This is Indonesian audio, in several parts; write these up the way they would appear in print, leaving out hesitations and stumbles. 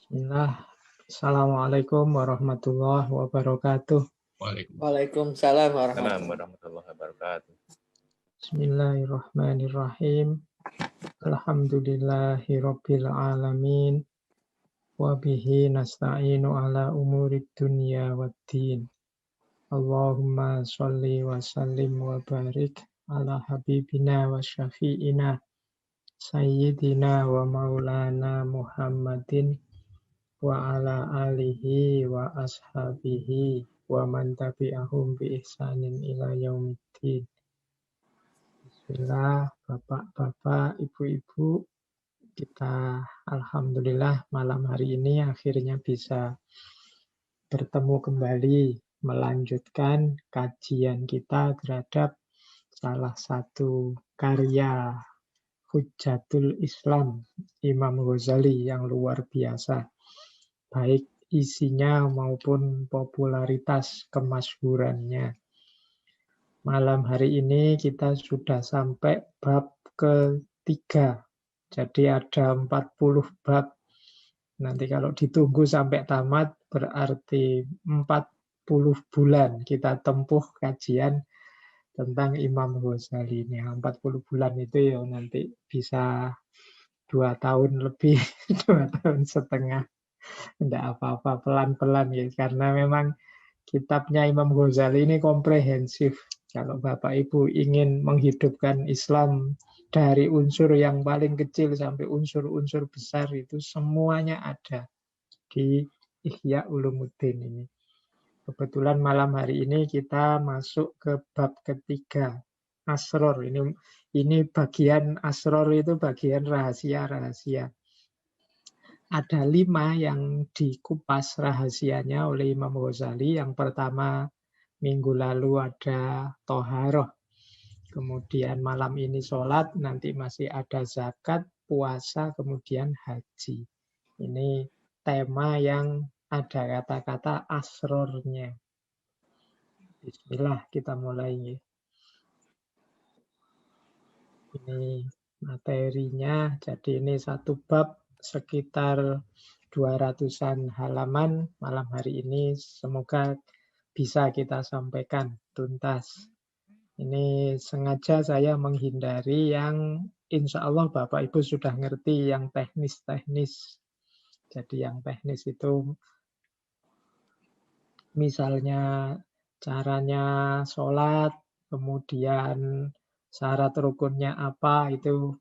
Bismillah. Assalamualaikum warahmatullahi wabarakatuh. Waalaikumsalam warahmatullahi wabarakatuh. Bismillahirrahmanirrahim. Alhamdulillahi rabbil alamin. Wabihi nasta'inu ala umurid dunya waddin. Allahumma sholli wa sallim wa barik ala habibina wa syafi'ina sayyidina wa maulana Muhammadin wa ala alihi wa ashabihi wa man tabi'ahum bi ihsanin ila yaumiddin. Bismillah, Bapak-bapak, Ibu-ibu, kita alhamdulillah malam hari ini akhirnya bisa bertemu kembali melanjutkan kajian kita terhadap salah satu karya Hujjatul Islam Imam Ghazali yang luar biasa, baik isinya maupun popularitas kemasyhurannya. Malam hari ini kita sudah sampai bab ketiga. Jadi ada 40 bab. Nanti kalau ditunggu sampai tamat berarti 40 bulan kita tempuh kajian tentang Imam Ghazali ini. 40 bulan itu ya nanti bisa 2 tahun lebih, 2 tahun setengah. Tidak apa-apa, pelan-pelan ya. Karena memang kitabnya Imam Ghazali ini komprehensif. Kalau Bapak Ibu ingin menghidupkan Islam dari unsur yang paling kecil sampai unsur-unsur besar itu semuanya ada di Ihya Ulumuddin ini. Kebetulan malam hari ini kita masuk ke bab ketiga, Asror. Ini bagian Asror itu bagian rahasia-rahasia. Ada 5 yang dikupas rahasianya oleh Imam Ghazali. Yang pertama, minggu lalu ada Toharoh. Kemudian malam ini sholat, nanti masih ada zakat, puasa, kemudian haji. Ini tema yang ada kata-kata asrornya. Bismillah, kita mulai. Ini materinya, jadi ini satu bab sekitar 200-an halaman. Malam hari ini semoga bisa kita sampaikan tuntas. Ini sengaja saya menghindari yang insya Allah Bapak Ibu sudah ngerti yang teknis-teknis. Jadi yang teknis itu misalnya caranya sholat, kemudian syarat rukunnya apa, itu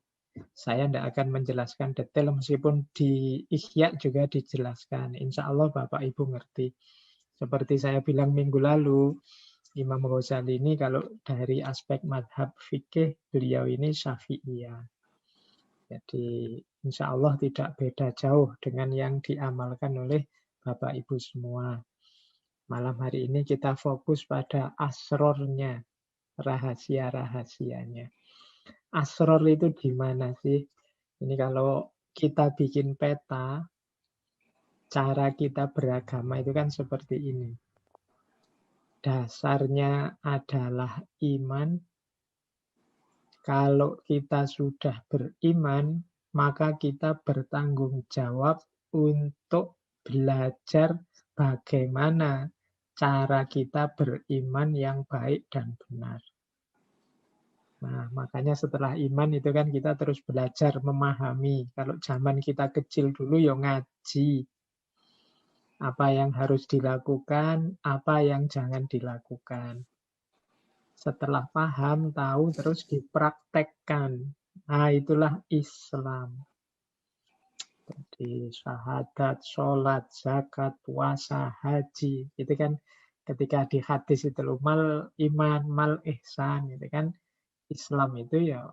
saya tidak akan menjelaskan detail meskipun di Ihya juga dijelaskan. Insya Allah Bapak Ibu ngerti. Seperti saya bilang minggu lalu, Imam Ghazali ini kalau dari aspek madhab fikih, beliau ini Syafi'iyah. Jadi insya Allah tidak beda jauh dengan yang diamalkan oleh Bapak Ibu semua. Malam hari ini kita fokus pada asrornya, rahasia-rahasianya. Asror itu di mana sih? Ini kalau kita bikin peta, cara kita beragama itu kan seperti ini. Dasarnya adalah iman. Kalau kita sudah beriman, maka kita bertanggung jawab untuk belajar bagaimana cara kita beriman yang baik dan benar. Nah, makanya setelah iman itu kan kita terus belajar memahami. Kalau zaman kita kecil dulu ya ngaji. Apa yang harus dilakukan, apa yang jangan dilakukan. Setelah paham, tahu, terus dipraktekkan. Nah, itulah Islam. Jadi syahadat, sholat, zakat, puasa, haji. Itu kan ketika di hadis itu loh, mal iman, mal ihsan. Itu kan Islam itu ya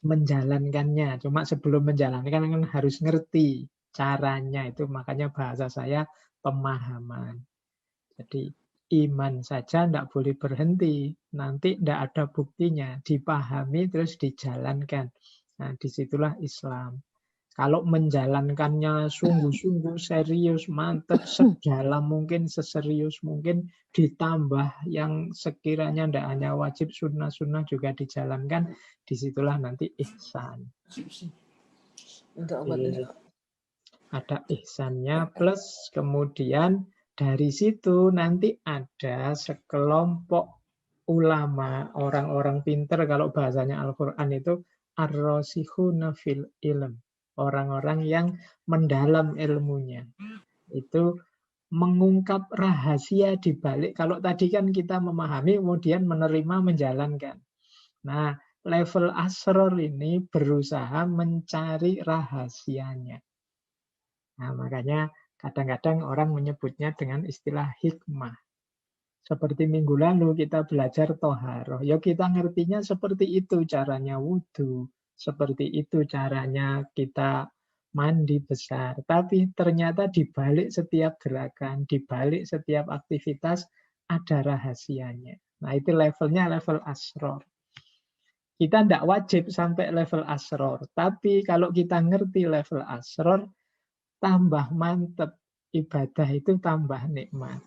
menjalankannya. Cuma sebelum menjalankan kan harus ngerti caranya. Itu makanya bahasa saya pemahaman. Jadi iman saja tidak boleh berhenti. Nanti tidak ada buktinya. Dipahami terus dijalankan. Nah, disitulah Islam. Kalau menjalankannya sungguh-sungguh serius, mantap, sedalam mungkin, seserius mungkin, ditambah yang sekiranya tidak hanya wajib, sunnah-sunnah juga dijalankan, disitulah nanti ihsan. Untuk ada ihsannya, plus kemudian dari situ nanti ada sekelompok ulama, orang-orang pinter, kalau bahasanya Al-Quran itu ar-rasikhuna fil ilm, orang-orang yang mendalam ilmunya. Itu mengungkap rahasia di balik. Kalau tadi kan kita memahami, kemudian menerima, menjalankan. Nah, level asror ini berusaha mencari rahasianya. Nah, makanya kadang-kadang orang menyebutnya dengan istilah hikmah. Seperti minggu lalu kita belajar toharoh. Ya kita ngertinya seperti itu caranya wudhu. Seperti itu caranya kita mandi besar. Tapi ternyata di balik setiap gerakan, di balik setiap aktivitas ada rahasianya. Nah itu levelnya level asror. Kita tidak wajib sampai level asror. Tapi kalau kita ngerti level asror, tambah mantep. Ibadah itu tambah nikmat.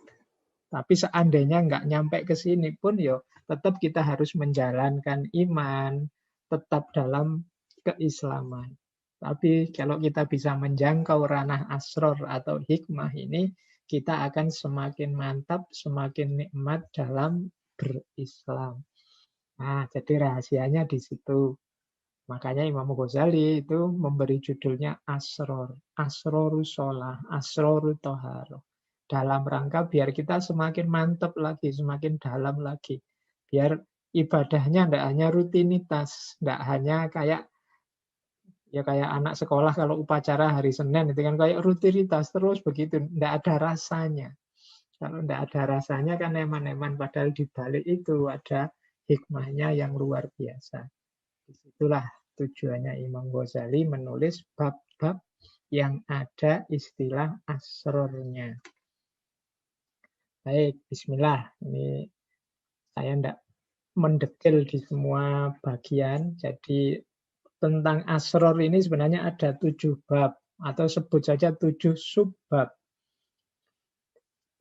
Tapi seandainya nggak nyampe ke sini pun, ya tetap kita harus menjalankan iman, tetap dalam keislaman. Tapi kalau kita bisa menjangkau ranah asror atau hikmah ini, kita akan semakin mantap, semakin nikmat dalam berislam. Nah, jadi rahasianya di situ. Makanya Imam Ghazali itu memberi judulnya Asror. Asroru sholah, asroru toharoh. Dalam rangka biar kita semakin mantap lagi, semakin dalam lagi. Biar ibadahnya tidak hanya rutinitas, tidak hanya kayak anak sekolah kalau upacara hari Senin, itu kan kayak rutinitas terus begitu, tidak ada rasanya. Kalau tidak ada rasanya kan eman-eman, padahal di balik itu ada hikmahnya yang luar biasa. Disitulah tujuannya Imam Ghazali menulis bab-bab yang ada istilah asrornya. Baik, bismillah. Ini saya tidak mendetail di semua bagian. Jadi tentang asror ini sebenarnya ada 7 bab. Atau sebut saja 7 subbab.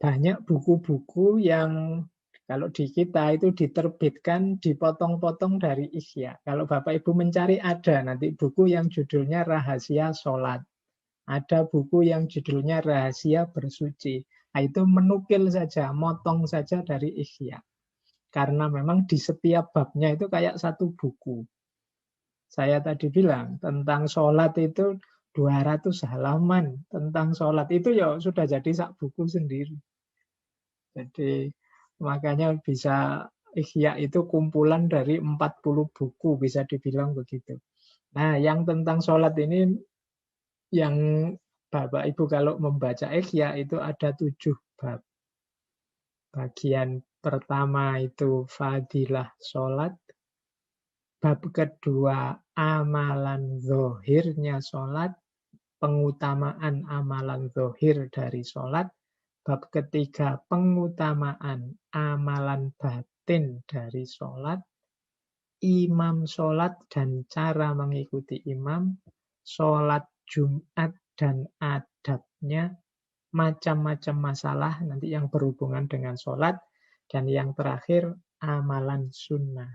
Banyak buku-buku yang kalau di kita itu diterbitkan, dipotong-potong dari Ihya. Kalau Bapak Ibu mencari ada nanti buku yang judulnya Rahasia Sholat. Ada buku yang judulnya Rahasia Bersuci. Nah, itu menukil saja, motong saja dari Ihya. Karena memang di setiap babnya itu kayak satu buku. Saya tadi bilang tentang sholat itu 200 halaman. Tentang sholat itu ya sudah jadi sak buku sendiri. Jadi makanya bisa Ihya itu kumpulan dari 40 buku, bisa dibilang begitu. Nah, yang tentang sholat ini, yang Bapak Ibu kalau membaca Ihya itu ada 7 bab. Bagian pertama itu fadilah sholat. Bab kedua amalan zohirnya sholat. Pengutamaan amalan zohir dari sholat. Bab ketiga pengutamaan amalan batin dari sholat. Imam sholat dan cara mengikuti imam. Sholat Jumat dan adabnya, macam-macam masalah nanti yang berhubungan dengan sholat, dan yang terakhir amalan sunnah.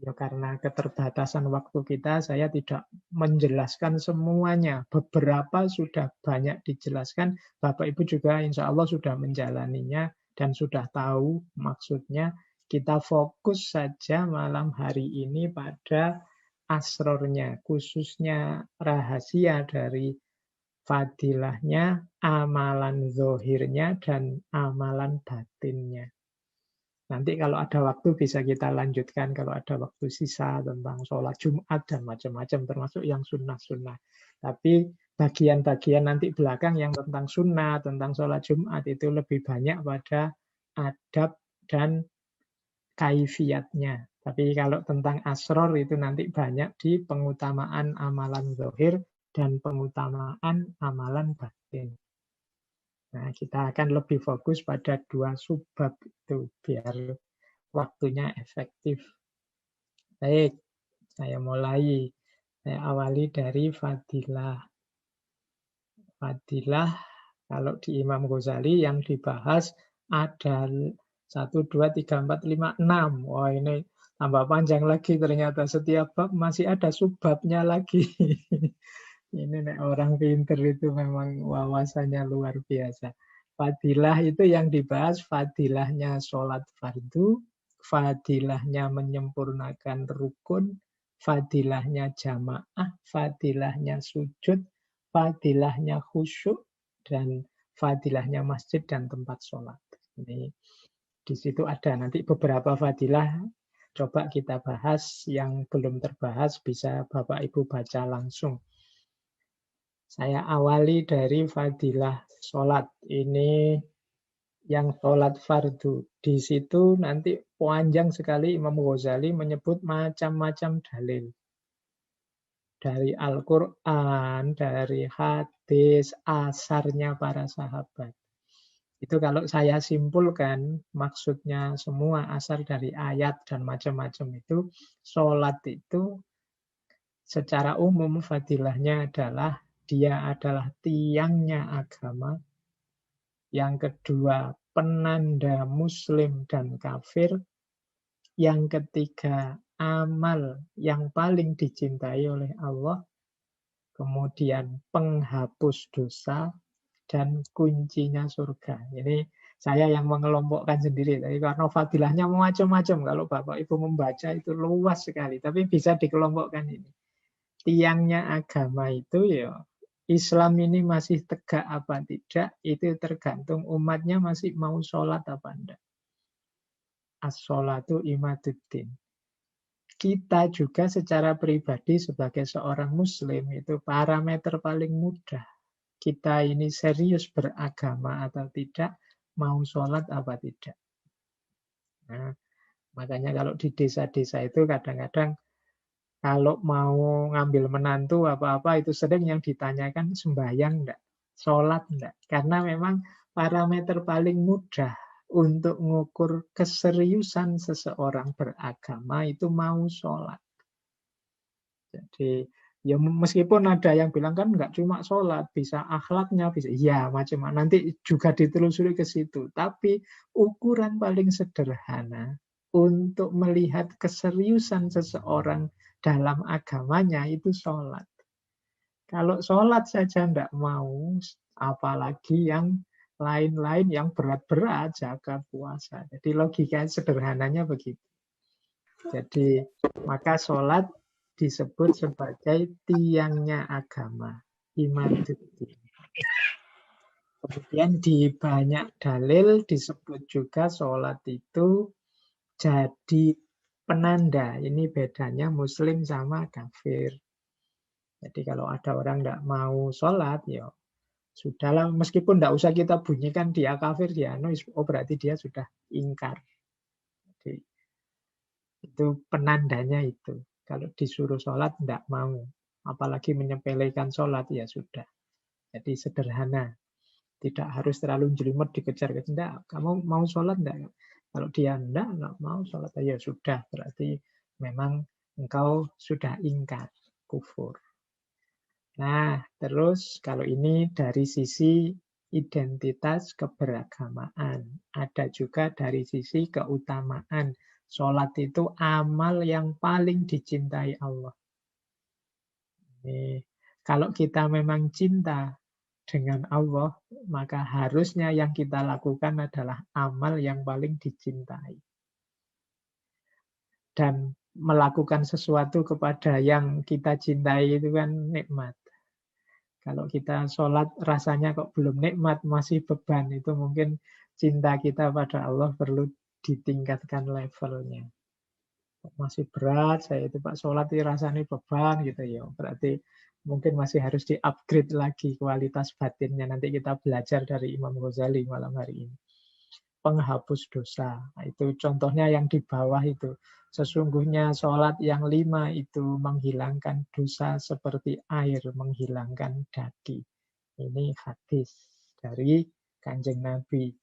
Ya karena keterbatasan waktu kita, saya tidak menjelaskan semuanya. Beberapa sudah banyak dijelaskan. Bapak Ibu juga insya Allah sudah menjalaninya dan sudah tahu maksudnya. Kita fokus saja malam hari ini pada asrornya, khususnya rahasia dari fadilahnya, amalan zohirnya, dan amalan batinnya. Nanti kalau ada waktu bisa kita lanjutkan, kalau ada waktu sisa tentang sholat Jumat dan macam-macam, termasuk yang sunnah-sunnah. Tapi bagian-bagian nanti belakang yang tentang sunnah, tentang sholat Jumat itu lebih banyak pada adab dan kaifiatnya. Tapi kalau tentang asror itu nanti banyak di pengutamaan amalan zahir dan pengutamaan amalan batin. Nah, kita akan lebih fokus pada 2 subbab itu biar waktunya efektif. Baik, saya mulai. Saya awali dari fadilah. Fadilah, kalau di Imam Ghazali yang dibahas ada 1, 2, 3, 4, 5, 6. Wah ini tambah panjang lagi ternyata. Setiap bab masih ada subbabnya lagi. Ini nek orang pinter itu memang wawasannya luar biasa. Fadilah itu yang dibahas, fadilahnya sholat fardu, fadilahnya menyempurnakan rukun, fadilahnya jamaah, fadilahnya sujud, fadilahnya khusyuk, dan fadilahnya masjid dan tempat sholat. Ini di situ ada nanti beberapa fadilah. Coba kita bahas, yang belum terbahas bisa Bapak Ibu baca langsung. Saya awali dari fadilah sholat. Ini yang sholat fardu. Di situ nanti panjang sekali Imam Ghazali menyebut macam-macam dalil. Dari Al-Quran, dari hadis, asarnya para sahabat. Itu kalau saya simpulkan, maksudnya semua asar dari ayat dan macam-macam itu, sholat itu secara umum fadilahnya adalah dia adalah tiangnya agama. Yang kedua, penanda muslim dan kafir. Yang ketiga, amal yang paling dicintai oleh Allah. Kemudian penghapus dosa dan kuncinya surga. Ini saya yang mengelompokkan sendiri. Tapi karena fadilahnya macam-macam. Kalau Bapak Ibu membaca itu luas sekali. Tapi bisa dikelompokkan ini. Tiangnya agama itu ya Islam ini masih tegak apa tidak, itu tergantung umatnya masih mau sholat apa enggak. As-sholatu imaduddin. Kita juga secara pribadi sebagai seorang muslim itu parameter paling mudah. Kita ini serius beragama atau tidak, mau sholat apa tidak. Nah, makanya kalau di desa-desa itu kadang-kadang kalau mau ngambil menantu apa-apa itu sering yang ditanyakan sembahyang enggak, sholat enggak. Karena memang parameter paling mudah untuk mengukur keseriusan seseorang beragama itu mau sholat. Jadi ya meskipun ada yang bilang kan enggak cuma sholat, bisa akhlaknya, bisa. Ya macam-macam. Nanti juga ditelusuri ke situ. Tapi ukuran paling sederhana untuk melihat keseriusan seseorang dalam agamanya itu sholat. Kalau sholat saja tidak mau, apalagi yang lain-lain yang berat-berat, jaga puasa. Jadi logika sederhananya begitu. Jadi maka sholat disebut sebagai tiangnya agama, imaduddin. Kemudian di banyak dalil disebut juga sholat itu jadi penanda. Ini bedanya muslim sama kafir. Jadi kalau ada orang tidak mau sholat, ya sudahlah. Meskipun tidak usah kita bunyikan dia kafir, dia oh berarti dia sudah ingkar. Jadi itu penandanya itu. Kalau disuruh sholat tidak mau. Apalagi menyepelekan sholat, ya sudah. Jadi sederhana. Tidak harus terlalu jelimet dikejar-kejar. Tidak, kamu mau sholat enggak? Kalau dia enggak mau sholat, ya sudah. Berarti memang engkau sudah ingkar, kufur. Nah, terus kalau ini dari sisi identitas keberagamaan. Ada juga dari sisi keutamaan. Sholat itu amal yang paling dicintai Allah. Ini, kalau kita memang cinta dengan Allah, maka harusnya yang kita lakukan adalah amal yang paling dicintai. Dan melakukan sesuatu kepada yang kita cintai itu kan nikmat. Kalau kita sholat rasanya kok belum nikmat, masih beban, itu mungkin cinta kita pada Allah perlu ditingkatkan levelnya. Masih berat, saya itu Pak sholat itu rasanya beban gitu ya. Berarti mungkin masih harus di-upgrade lagi kualitas batinnya. Nanti kita belajar dari Imam Ghazali malam hari ini. Penghapus dosa. Nah, itu contohnya yang di bawah itu. Sesungguhnya sholat yang 5 itu menghilangkan dosa seperti air menghilangkan daki. Ini hadis dari Kanjeng Nabi.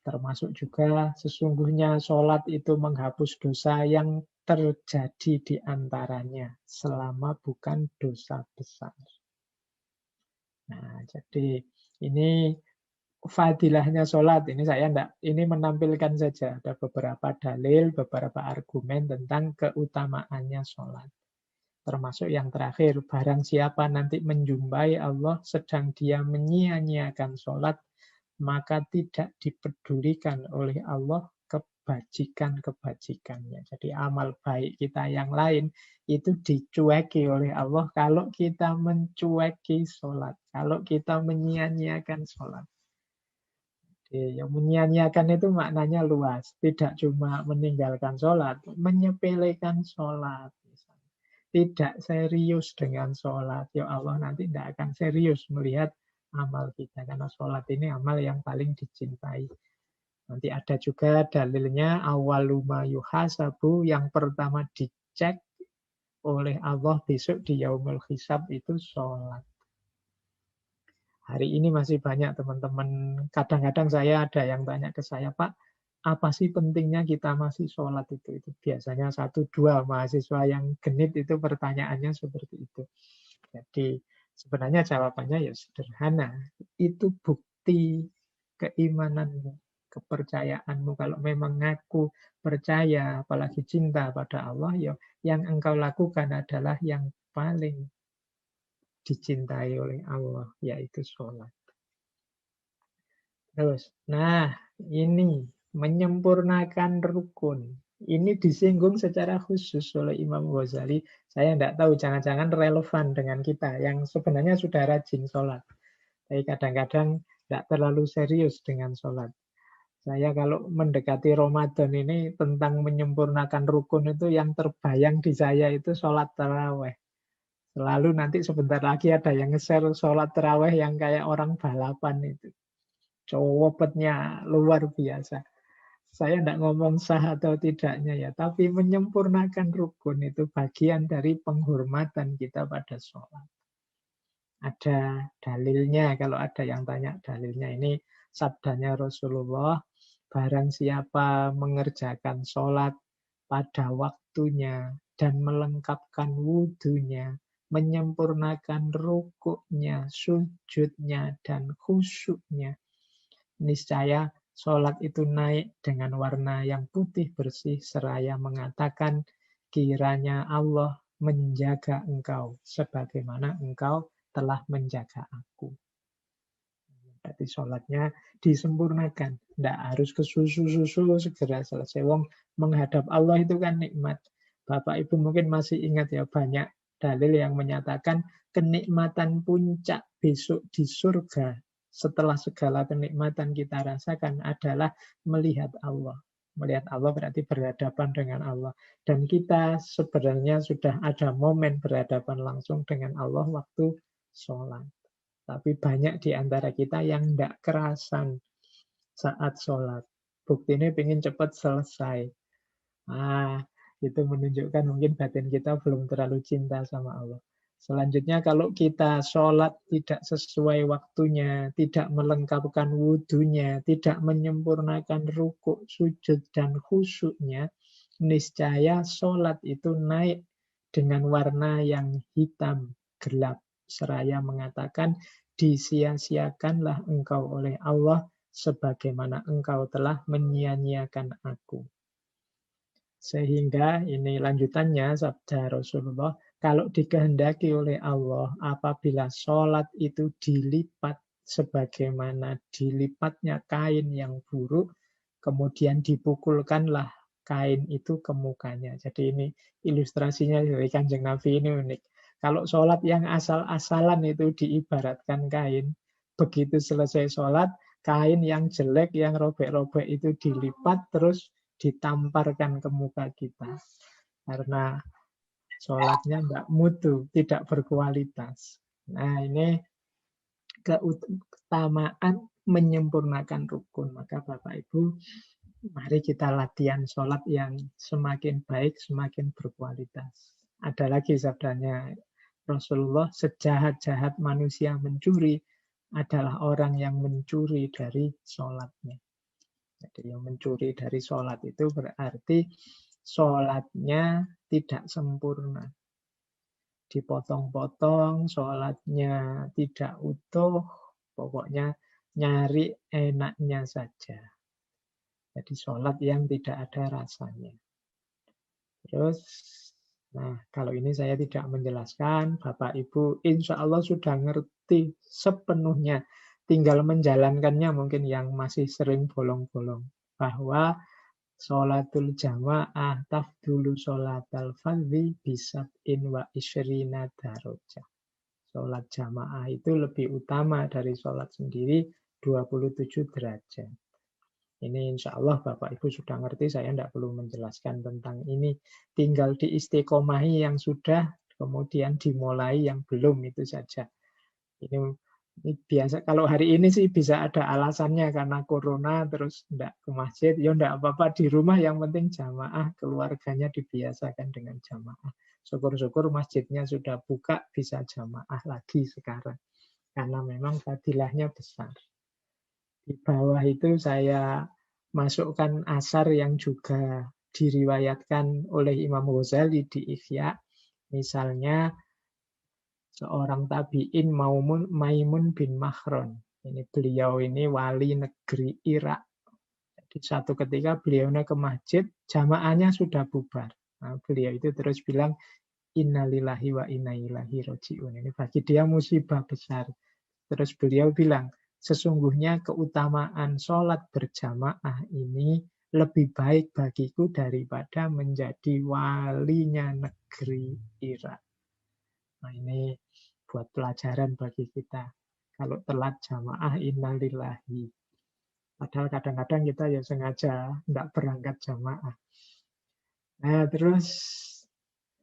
Termasuk juga sesungguhnya sholat itu menghapus dosa yang terjadi di antaranya selama bukan dosa besar. Nah, jadi ini fadilahnya sholat. Ini saya ini menampilkan saja. Ada beberapa dalil, beberapa argumen tentang keutamaannya sholat. Termasuk yang terakhir, barang siapa nanti menjumpai Allah sedang dia menyia-nyiakan sholat, maka tidak dipedulikan oleh Allah kebajikan-kebajikannya. Jadi amal baik kita yang lain itu dicueki oleh Allah kalau kita mencueki sholat, kalau kita menyia-nyiakan sholat. Yang menyia-nyiakan itu maknanya luas, tidak cuma meninggalkan sholat, menyepelekan sholat. Tidak serius dengan sholat, ya Allah nanti tidak akan serius melihat amal kita, karena sholat ini amal yang paling dicintai. Nanti ada juga dalilnya awaluma yuhasabu, yang pertama dicek oleh Allah besok di yaumul hisab itu sholat. Hari ini masih banyak teman-teman, kadang-kadang saya ada yang tanya ke saya, Pak, apa sih pentingnya kita masih sholat itu? Itu biasanya 1-2 mahasiswa yang genit itu pertanyaannya seperti itu. Jadi sebenarnya jawabannya ya sederhana. Itu bukti keimananmu, kepercayaanmu. Kalau memang ngaku percaya, apalagi cinta pada Allah, ya yang engkau lakukan adalah yang paling dicintai oleh Allah, yaitu sholat. Terus, nah ini menyempurnakan rukun. Ini disinggung secara khusus oleh Imam Ghazali. Saya tidak tahu, jangan-jangan relevan dengan kita yang sebenarnya sudah rajin sholat. Tapi kadang-kadang tidak terlalu serius dengan sholat. Saya kalau mendekati Ramadan ini tentang menyempurnakan rukun itu yang terbayang di saya itu sholat taraweh. Selalu nanti sebentar lagi ada yang nge-share sholat taraweh yang kayak orang balapan itu. Cowopetnya luar biasa. Saya tidak ngomong sah atau tidaknya ya, tapi menyempurnakan rukun itu bagian dari penghormatan kita pada sholat. Ada dalilnya, kalau ada yang tanya dalilnya, ini sabdanya Rasulullah, barang siapa mengerjakan sholat pada waktunya dan melengkapkan wudhunya, menyempurnakan rukuknya, sujudnya, dan khusyuknya, niscaya sholat itu naik dengan warna yang putih bersih seraya mengatakan kiranya Allah menjaga engkau sebagaimana engkau telah menjaga aku. Berarti sholatnya disempurnakan. Tidak harus ke susu-susu segera selesai. Wong menghadap Allah itu kan nikmat. Bapak Ibu mungkin masih ingat ya, banyak dalil yang menyatakan kenikmatan puncak besok di surga setelah segala kenikmatan kita rasakan adalah melihat Allah. Melihat Allah berarti berhadapan dengan Allah. Dan kita sebenarnya sudah ada momen berhadapan langsung dengan Allah waktu sholat. Tapi banyak di antara kita yang tidak kerasan saat sholat. Bukti ini pengen cepat selesai. Itu menunjukkan mungkin batin kita belum terlalu cinta sama Allah. Selanjutnya kalau kita sholat tidak sesuai waktunya, tidak melengkapkan wudhunya, tidak menyempurnakan rukuk, sujud, dan khusyuknya, niscaya sholat itu naik dengan warna yang hitam, gelap. Seraya mengatakan, disia-siakanlah engkau oleh Allah sebagaimana engkau telah menyia-nyiakan aku. Sehingga ini lanjutannya sabda Rasulullah, kalau dikehendaki oleh Allah, apabila sholat itu dilipat sebagaimana dilipatnya kain yang buruk, kemudian dipukulkanlah kain itu ke mukanya. Jadi ini ilustrasinya dari Kanjeng Nabi ini unik. Kalau sholat yang asal-asalan itu diibaratkan kain, begitu selesai sholat, kain yang jelek, yang robek-robek itu dilipat, terus ditamparkan ke muka kita. Karena sholatnya tidak mutu, tidak berkualitas. Nah ini keutamaan menyempurnakan rukun. Maka Bapak Ibu, mari kita latihan sholat yang semakin baik, semakin berkualitas. Ada lagi sabdanya Rasulullah, sejahat-jahat manusia mencuri adalah orang yang mencuri dari sholatnya. Jadi yang mencuri dari sholat itu berarti sholatnya tidak sempurna. Dipotong-potong, sholatnya tidak utuh, pokoknya nyari enaknya saja. Jadi sholat yang tidak ada rasanya. Terus Nah, kalau ini saya tidak menjelaskan, Bapak Ibu insya Allah sudah ngerti sepenuhnya. Tinggal menjalankannya mungkin yang masih sering bolong-bolong. Bahwa sholatul jamaah tafdulu sholatal fardhi bisab'in wa isyrina darajah. Sholat jamaah itu lebih utama dari sholat sendiri 27 derajat. Ini insya Allah Bapak Ibu sudah ngerti, saya tidak perlu menjelaskan tentang ini. Tinggal diistiqomahi yang sudah, kemudian dimulai yang belum, itu saja. Ini biasa, kalau hari ini sih bisa ada alasannya karena corona, terus tidak ke masjid, ya tidak apa-apa, di rumah yang penting jamaah, keluarganya dibiasakan dengan jamaah. Syukur-syukur masjidnya sudah buka, bisa jamaah lagi sekarang. Karena memang fadilahnya besar. Di bawah itu saya masukkan asar yang juga diriwayatkan oleh Imam Ghazali di Ihya. Misalnya seorang tabi'in Maimun bin Mahron. Ini beliau ini wali negeri Irak. Jadi satu ketika beliau ke masjid, jamaahnya sudah bubar. Nah, beliau itu terus bilang, innalillahi wa inna ilaihi raji'un. Ini bagi dia musibah besar. Terus beliau bilang, sesungguhnya keutamaan sholat berjamaah ini lebih baik bagiku daripada menjadi walinya negeri Irak. Nah ini buat pelajaran bagi kita. Kalau telat jamaah innalillahi. Padahal kadang-kadang kita ya sengaja tidak berangkat jamaah. Nah terus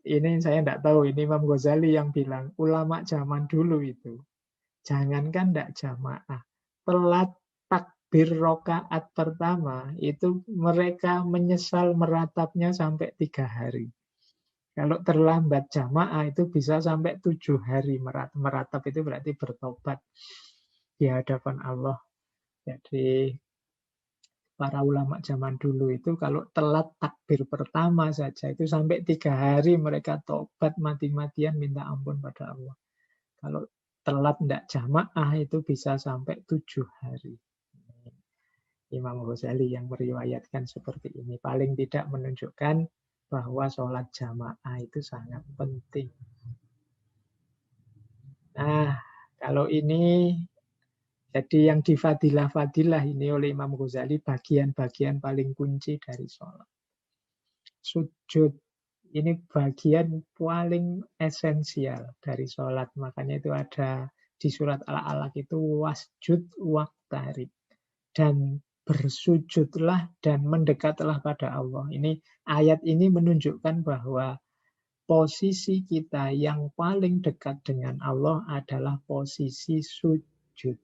ini saya tidak tahu, ini Imam Ghazali yang bilang, ulama zaman dulu itu jangankan tidak jamaah, telat takbir rokaat pertama, itu mereka menyesal meratapnya sampai 3 hari. Kalau terlambat jamaah itu bisa sampai 7 hari meratap. Meratap itu berarti bertobat di hadapan Allah. Jadi para ulama zaman dulu itu kalau telat takbir pertama saja itu sampai 3 hari mereka tobat mati-matian minta ampun pada Allah. Kalau telat tidak jamaah itu bisa sampai 7 hari. Imam Ghazali yang meriwayatkan seperti ini. Paling tidak menunjukkan bahwa sholat jamaah itu sangat penting. Nah, kalau ini jadi yang di fadilah-fadilah ini oleh Imam Ghazali bagian-bagian paling kunci dari sholat. Sujud ini bagian paling esensial dari sholat. Makanya itu ada di surat Al-Alaq itu wasjud waqtarib. Dan bersujudlah dan mendekatlah pada Allah. Ini ayat ini menunjukkan bahwa posisi kita yang paling dekat dengan Allah adalah posisi sujud.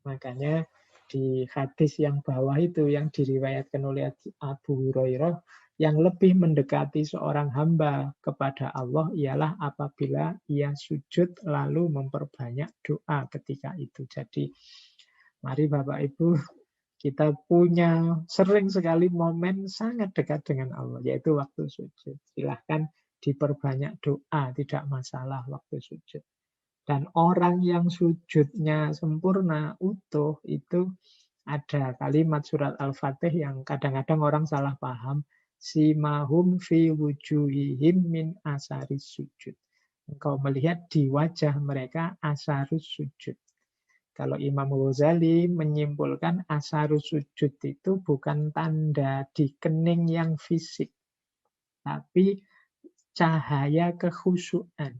Makanya di hadis yang bawah itu yang diriwayatkan oleh Abu Hurairah, yang lebih mendekati seorang hamba kepada Allah ialah apabila ia sujud lalu memperbanyak doa ketika itu. Jadi mari Bapak Ibu, kita punya sering sekali momen sangat dekat dengan Allah, yaitu waktu sujud. Silahkan diperbanyak doa, tidak masalah waktu sujud. Dan orang yang sujudnya sempurna, utuh, itu ada kalimat surat Al-Fatih yang kadang-kadang orang salah paham. Simahum fi wujuhihim min asaris sujud. Engkau melihat di wajah mereka asarus sujud. Kalau Imam Ghazali menyimpulkan asarus sujud itu bukan tanda di kening yang fisik, tapi cahaya kekhusyuan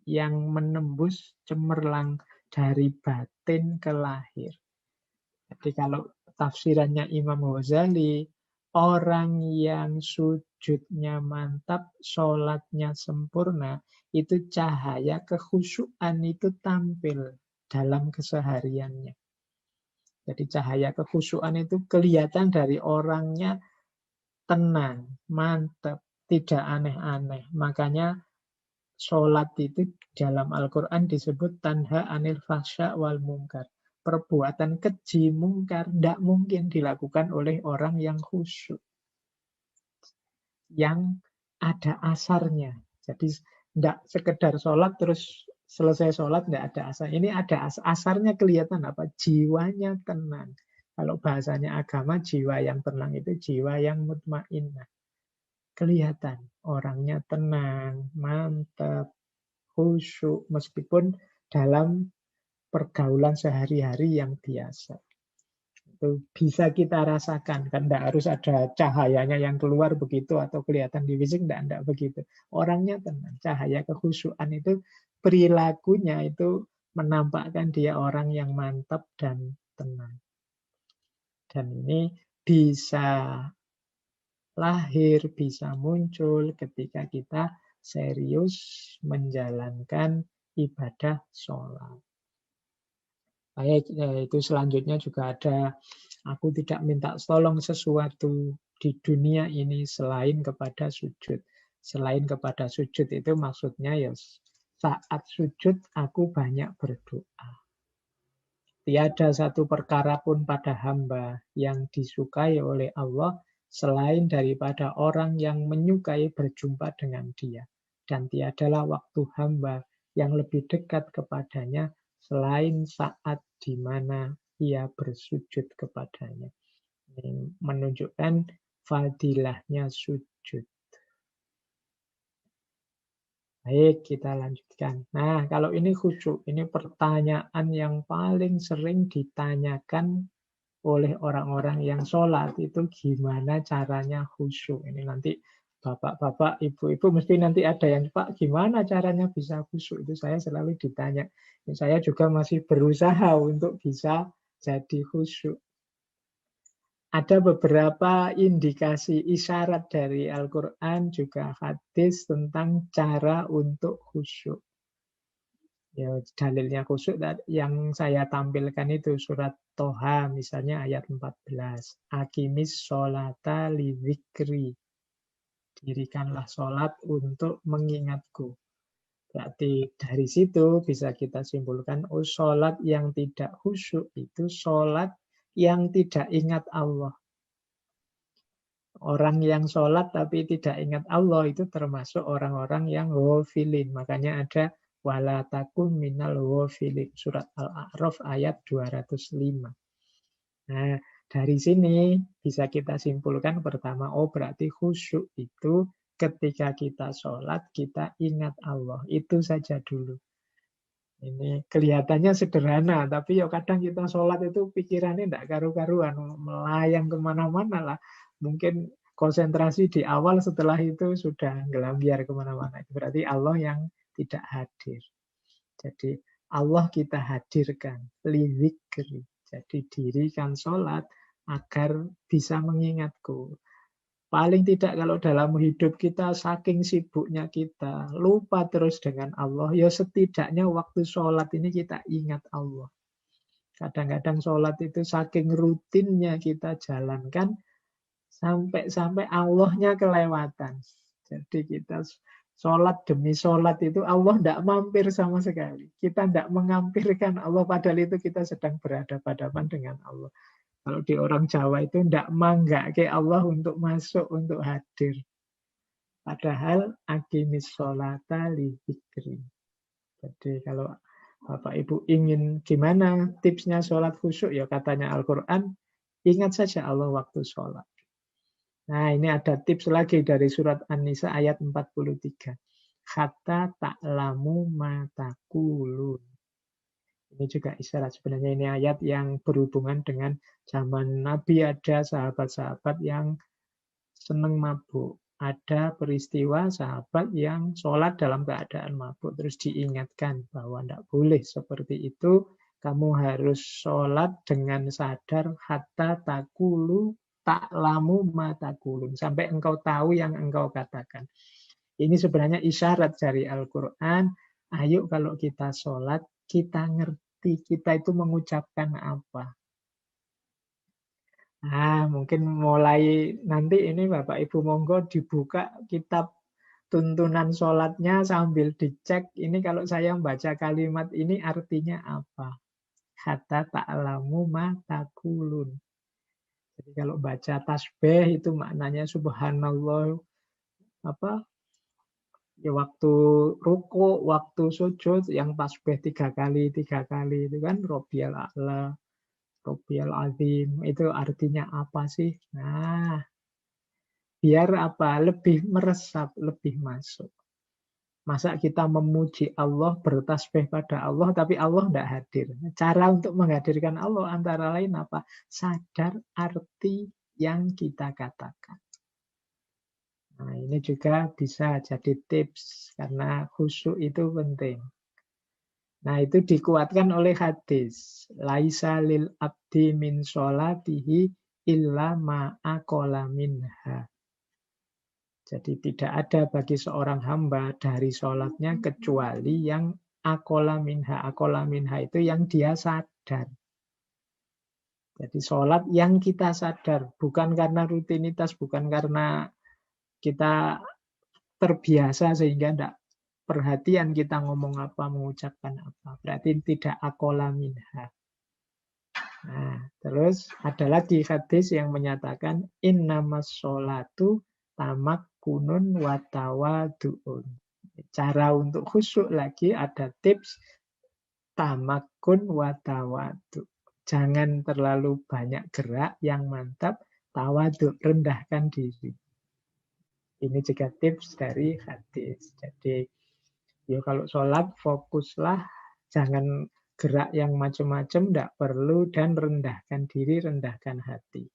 yang menembus cemerlang dari batin ke lahir. Jadi kalau tafsirannya Imam Ghazali, orang yang sujudnya mantap, sholatnya sempurna, itu cahaya kekhusyuan itu tampil dalam kesehariannya. Jadi cahaya kekhusyuan itu kelihatan dari orangnya tenang, mantap, tidak aneh-aneh. Makanya sholat itu dalam Al-Quran disebut tanha anil fahsya wal mungkar. Perbuatan keji mungkar tidak mungkin dilakukan oleh orang yang khusyuk. Yang ada asarnya. Jadi tidak sekedar sholat terus selesai sholat tidak ada asar. Ini ada asarnya kelihatan apa? Jiwanya tenang. Kalau bahasanya agama, jiwa yang tenang itu jiwa yang mutmainnah. kelihatan orangnya tenang, mantap, khusyuk, meskipun dalam pergaulan sehari-hari yang biasa. Itu bisa kita rasakan, kan tidak harus ada cahayanya yang keluar begitu atau kelihatan di fisik, tidak begitu. Orangnya tenang, cahaya kekhusyukan itu, perilakunya itu menampakkan dia orang yang mantap dan tenang. Dan ini bisa lahir, bisa muncul ketika kita serius menjalankan ibadah sholat. Baik, itu selanjutnya juga ada, aku tidak minta tolong sesuatu di dunia ini selain kepada sujud. Selain kepada sujud itu maksudnya ya saat sujud aku banyak berdoa. Tiada satu perkara pun pada hamba yang disukai oleh Allah selain daripada orang yang menyukai berjumpa dengan dia. Dan tiadalah waktu hamba yang lebih dekat kepadanya selain saat di mana ia bersujud kepadanya. Ini menunjukkan fadilahnya sujud. Baik, kita lanjutkan. Nah, kalau ini khusyuk, ini pertanyaan yang paling sering ditanyakan oleh orang-orang yang sholat itu gimana caranya khusyuk. Ini nanti bapak-bapak, ibu-ibu mesti nanti ada yang, Pak, gimana caranya bisa khusyuk? Itu saya selalu ditanya. Saya juga masih berusaha untuk bisa jadi khusyuk. Ada beberapa indikasi isyarat dari Al-Quran juga hadis tentang cara untuk khusyuk. Ya, dalilnya khusyuk yang saya tampilkan itu surat Toha misalnya ayat 14. Akimis sholata li dzikri. Dirikanlah sholat untuk mengingatku. Berarti dari situ bisa kita simpulkan, oh sholat yang tidak khusyuk itu sholat yang tidak ingat Allah. Orang yang sholat tapi tidak ingat Allah itu termasuk orang-orang yang ghafilin. Makanya ada wala takun minal ghafilin. Surat Al-A'raf ayat 205. Nah, dari sini bisa kita simpulkan pertama, oh berarti khusyuk itu ketika kita sholat, kita ingat Allah. Itu saja dulu. Ini kelihatannya sederhana, tapi ya kadang kita sholat itu pikirannya tidak karu-karuan, melayang kemana-mana lah. Mungkin konsentrasi di awal, setelah itu sudah ngelambiar kemana-mana. Berarti Allah yang tidak hadir. Jadi Allah kita hadirkan, lidzikri. Jadi dirikan sholat agar bisa mengingatku. Paling tidak kalau dalam hidup kita saking sibuknya kita lupa terus dengan Allah, ya setidaknya waktu sholat ini kita ingat Allah. Kadang-kadang sholat itu saking rutinnya kita jalankan, sampai Allahnya kelewatan. Jadi kita sholat demi sholat itu Allah tidak mampir sama sekali. Kita tidak mengampirkan Allah, padahal itu kita sedang berhadapan-hadapan dengan Allah. Kalau di orang Jawa itu tidak manggake Allah untuk masuk, untuk hadir. Padahal aqimis sholata li dzikri. Jadi kalau Bapak Ibu ingin gimana tipsnya sholat khusyuk, ya katanya Al-Quran, ingat saja Allah waktu sholat. Nah, ini ada tips lagi dari surat An-Nisa ayat 43. Hatta ta'lamu ma taqulun. Ini juga isyarat, sebenarnya ini ayat yang berhubungan dengan zaman Nabi, ada sahabat-sahabat yang seneng mabuk. Ada peristiwa sahabat yang sholat dalam keadaan mabuk. Terus diingatkan bahwa tidak boleh seperti itu. Kamu harus sholat dengan sadar hatta takulu ta'lamu ma taqulun. Sampai engkau tahu yang engkau katakan. Ini sebenarnya isyarat dari Al-Quran. Ayo kalau kita sholat, kita ngerti kita itu mengucapkan apa. Nah, mungkin mulai nanti ini Bapak Ibu monggo dibuka kitab tuntunan sholatnya sambil dicek. Ini kalau saya membaca kalimat ini artinya apa? Hatta ta'lamu ma taqulun. Jadi kalau baca tasbih itu maknanya subhanallah, apa? Ya waktu ruku, waktu sujud yang tasbih 3 kali itu kan Robbiyal A'la, Robbiyal Azim, itu artinya apa sih? Nah, Biar apa? Lebih meresap, lebih masuk. Masa kita memuji Allah, bertasbih pada Allah, tapi Allah tidak hadir. Cara untuk menghadirkan Allah antara lain apa? Sadar arti yang kita katakan. Nah, ini juga bisa jadi tips, karena khusyuk itu penting. Nah, itu dikuatkan oleh hadis. Laisa lil abdi min sholatihi illa ma'akola minha. Jadi tidak ada bagi seorang hamba dari sholatnya kecuali yang akola minha. Akola minha itu yang dia sadar. Jadi sholat yang kita sadar. Bukan karena rutinitas, bukan karena kita terbiasa sehingga tidak perhatian kita ngomong apa, mengucapkan apa. Berarti tidak akola minha. Nah, terus ada lagi hadis yang menyatakan innamas sholatu tamakkunun wa tawadu'un. Cara untuk khusyuk lagi ada tips tamakkun wa tawadu'. Jangan terlalu banyak gerak, yang mantap tawadu', rendahkan diri. Ini juga tips dari hadis. Jadi, ya kalau sholat fokuslah, jangan gerak yang macam-macam, tidak perlu, dan rendahkan diri, rendahkan hati.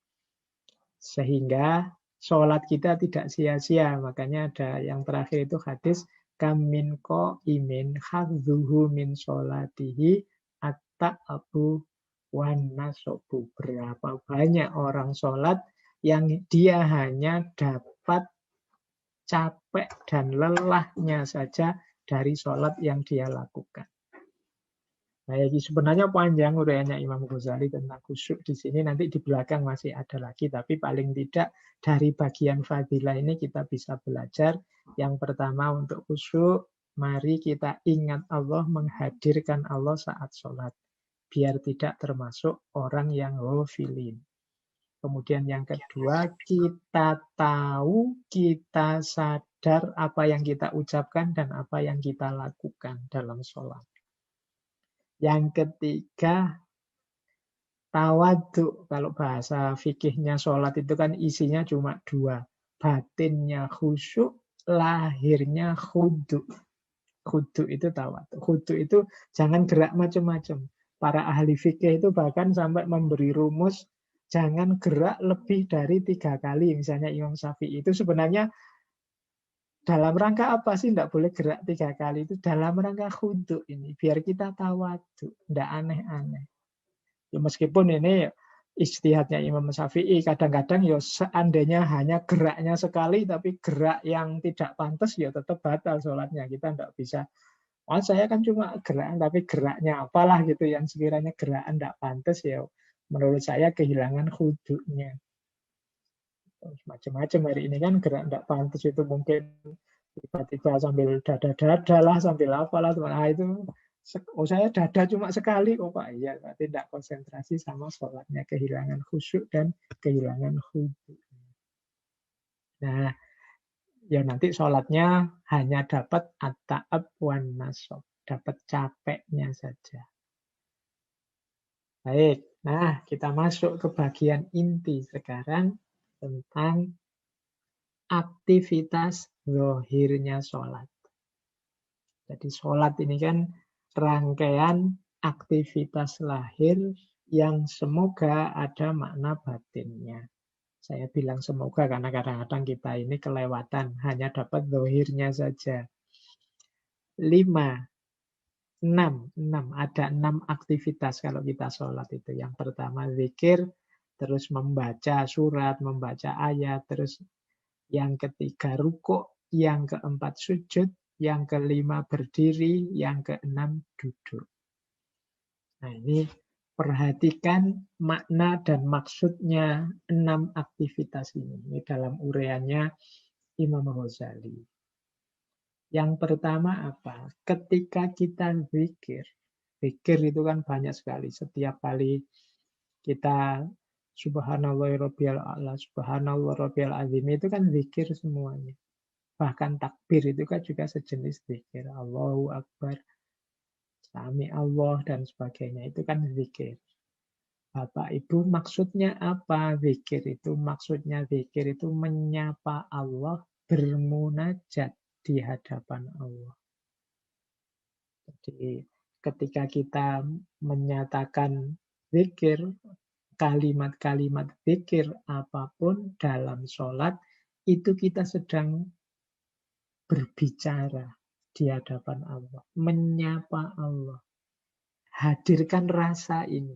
Sehingga sholat kita tidak sia-sia. Makanya ada yang terakhir itu hadis, kamin ko imin hadzuhu min sholatihi at-ta'abu wan nasobu. Berapa banyak orang sholat yang dia hanya dapat capek dan lelahnya saja dari sholat yang dia lakukan. Nah, ini sebenarnya panjang uraiannya Imam Ghazali tentang khusyuk di sini. Nanti di belakang masih ada lagi, tapi paling tidak dari bagian fadilah ini kita bisa belajar. Yang pertama untuk khusyuk, mari kita ingat Allah, menghadirkan Allah saat sholat. Biar tidak termasuk orang yang ghafilin. Kemudian yang kedua, kita tahu, kita sadar apa yang kita ucapkan dan apa yang kita lakukan dalam sholat. Yang ketiga, tawadu. Kalau bahasa fikihnya sholat itu kan isinya cuma dua. Batinnya khusyuk, lahirnya khudu. Khudu itu tawadu. Khudu itu jangan gerak macam-macam. Para ahli fikih itu bahkan sampai memberi rumus, jangan gerak lebih dari 3 kali. Misalnya Imam Syafi'i itu sebenarnya dalam rangka apa sih tidak boleh gerak 3 kali itu? Dalam rangka khudu ini. Biar kita tawadu. Tidak aneh-aneh. Ya meskipun ini ijtihadnya Imam Syafi'i. Kadang-kadang ya seandainya hanya geraknya sekali. Tapi gerak yang tidak pantas ya tetap batal sholatnya. Kita tidak bisa. Oh saya kan cuma gerakan. Tapi geraknya apalah gitu. Yang sekiranya gerakan tidak pantas ya. Menurut saya kehilangan khudunya. Macam-macam hari ini kan gerak tidak pantas itu mungkin tiba-tiba sambil dada-dada lah, sambil apalah. Nah itu, oh saya dada cuma sekali, oh Pak, iya, berarti tidak konsentrasi sama sholatnya, kehilangan khusyuk dan kehilangan khudu. Nah, ya nanti sholatnya hanya dapat at-ta'ab wan nasob, dapat capeknya saja. Baik, nah kita masuk ke bagian inti sekarang tentang aktivitas zahirnya sholat. Jadi sholat ini kan rangkaian aktivitas lahir yang semoga ada makna batinnya. Saya bilang semoga karena kadang-kadang kita ini kelewatan, hanya dapat zahirnya saja. 5, 6, ada 6 aktivitas kalau kita sholat itu. Yang pertama zikir, terus membaca surat, membaca ayat, terus yang ketiga rukuk, yang keempat sujud, yang kelima berdiri, yang keenam duduk. Nah ini perhatikan makna dan maksudnya 6 aktivitas ini. Ini dalam uraiannya Imam Ghazali. Yang pertama apa? Ketika kita zikir. Zikir itu kan banyak sekali. Setiap kali kita Subhanallah Rabbiyal A'la, Subhanallah Rabbiyal Azim, itu kan zikir semuanya. Bahkan takbir itu kan juga sejenis zikir. Allahu Akbar, Sami Allah, dan sebagainya. Itu kan zikir. Bapak Ibu, maksudnya apa zikir itu? Maksudnya zikir itu menyapa Allah, bermunajat di hadapan Allah. Jadi ketika kita menyatakan zikir, kalimat-kalimat zikir apapun dalam sholat, itu kita sedang berbicara di hadapan Allah, menyapa Allah. Hadirkan rasa ini.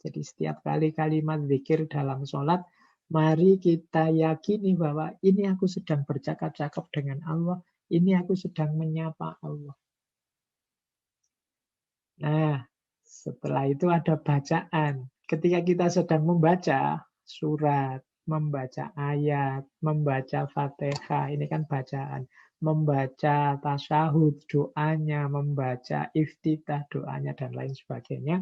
Jadi setiap kali kalimat zikir dalam sholat, mari kita yakini bahwa ini aku sedang bercakap-cakap dengan Allah, ini aku sedang menyapa Allah. Nah, setelah itu ada bacaan. Ketika kita sedang membaca surat, membaca ayat, membaca Fatihah, ini kan bacaan. Membaca tasyahud, doanya, membaca iftitah, doanya, dan lain sebagainya.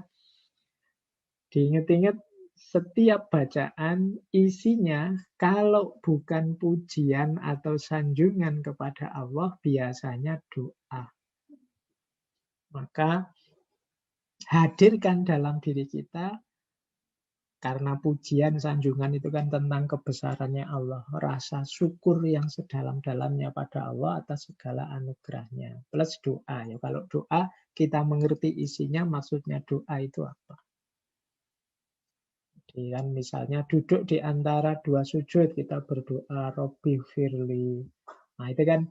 Diingat-ingat, setiap bacaan isinya kalau bukan pujian atau sanjungan kepada Allah, biasanya doa. Maka hadirkan dalam diri kita, karena pujian, sanjungan itu kan tentang kebesarannya Allah, rasa syukur yang sedalam-dalamnya pada Allah atas segala anugerahnya. Plus doa. Ya, kalau doa kita mengerti isinya, maksudnya doa itu apa. Dan misalnya duduk di antara dua sujud, kita berdoa, Robbi firli. Nah itu kan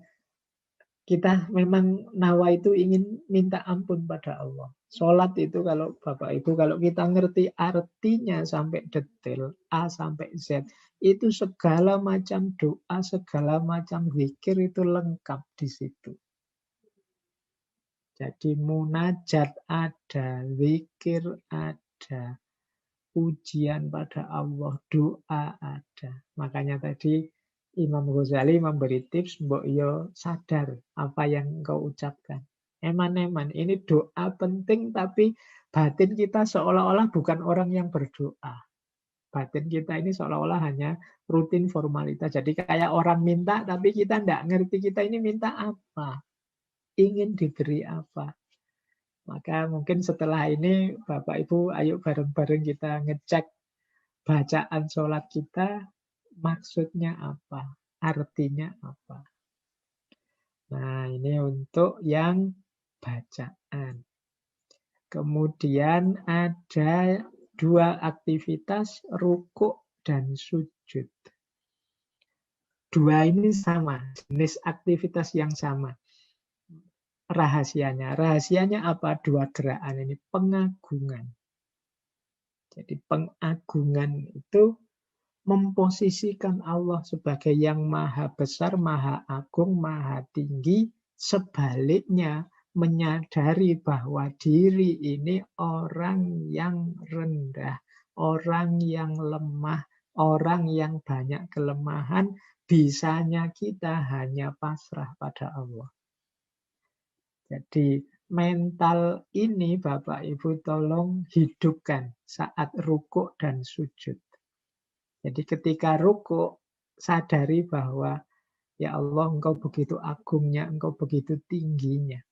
kita memang nawa itu ingin minta ampun pada Allah. Sholat itu kalau Bapak Ibu, kalau kita ngerti artinya sampai detail, A sampai Z, itu segala macam doa, segala macam zikir itu lengkap di situ. Jadi munajat ada, zikir ada, pujian pada Allah, doa ada. Makanya tadi Imam Ghazali memberi tips, mbok yo sadar apa yang engkau ucapkan. Eman-eman, ini doa penting tapi batin kita seolah-olah bukan orang yang berdoa. Batin kita ini seolah-olah hanya rutin formalitas. Jadi kayak orang minta tapi kita tidak ngerti kita ini minta apa. Ingin diberi apa. Maka mungkin setelah ini Bapak Ibu ayo bareng-bareng kita ngecek bacaan sholat kita maksudnya apa, artinya apa. Nah ini untuk yang bacaan. Kemudian ada dua aktivitas rukuk dan sujud. Dua ini sama, jenis aktivitas yang sama. Rahasianya apa? Dua gerakan ini pengagungan. Jadi pengagungan itu memposisikan Allah sebagai yang maha besar, maha agung, maha tinggi. Sebaliknya menyadari bahwa diri ini orang yang rendah, orang yang lemah, orang yang banyak kelemahan. Bisanya kita hanya pasrah pada Allah. Jadi mental ini Bapak Ibu tolong hidupkan saat rukuk dan sujud. Jadi ketika rukuk sadari bahwa ya Allah engkau begitu agungnya, engkau begitu tingginya.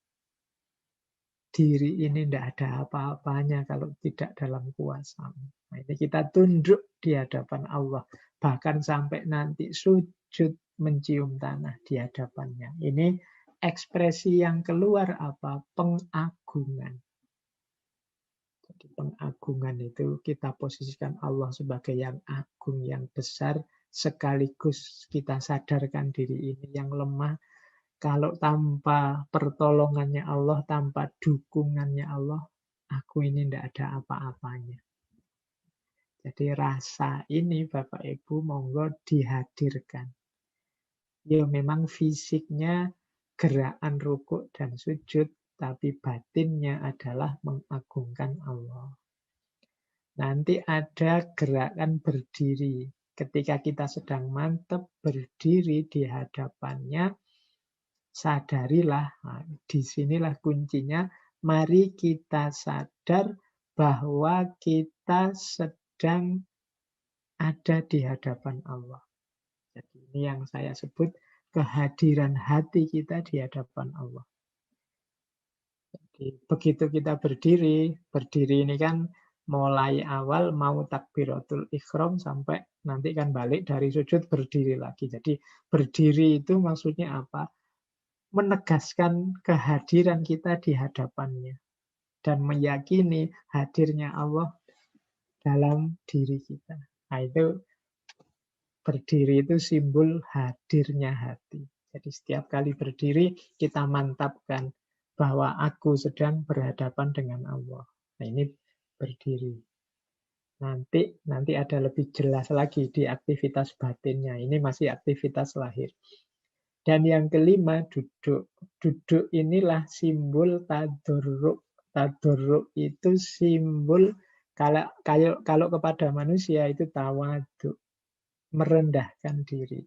Diri ini tidak ada apa-apanya kalau tidak dalam kuasa-Mu. Nah, ini kita tunduk di hadapan Allah. Bahkan sampai nanti sujud mencium tanah di hadapannya. Ini ekspresi yang keluar apa? Pengagungan. Jadi pengagungan itu kita posisikan Allah sebagai yang agung, yang besar, sekaligus kita sadarkan diri ini yang lemah. Kalau tanpa pertolongannya Allah, tanpa dukungannya Allah, aku ini tidak ada apa-apanya. Jadi rasa ini Bapak Ibu monggo dihadirkan. Ya memang fisiknya gerakan rukuk dan sujud, tapi batinnya adalah mengagungkan Allah. Nanti ada gerakan berdiri. Ketika kita sedang mantap berdiri di hadapannya, sadarilah, nah, disinilah kuncinya, mari kita sadar bahwa kita sedang ada di hadapan Allah. Jadi ini yang saya sebut kehadiran hati kita di hadapan Allah. Jadi begitu kita berdiri ini kan Mulai awal mau takbiratul ihram sampai nanti kan balik dari sujud berdiri lagi. Jadi berdiri itu maksudnya apa? Menegaskan kehadiran kita di hadapannya dan meyakini hadirnya Allah dalam diri kita. Nah, itu berdiri itu simbol hadirnya hati. Jadi setiap kali berdiri kita mantapkan bahwa aku sedang berhadapan dengan Allah. Nah, ini berdiri. Nanti ada lebih jelas lagi di aktivitas batinnya. Ini masih aktivitas lahir. Dan yang kelima, duduk. Duduk inilah simbol tadurruk. Tadurruk itu simbol kalau kepada manusia itu tawaduk, merendahkan diri.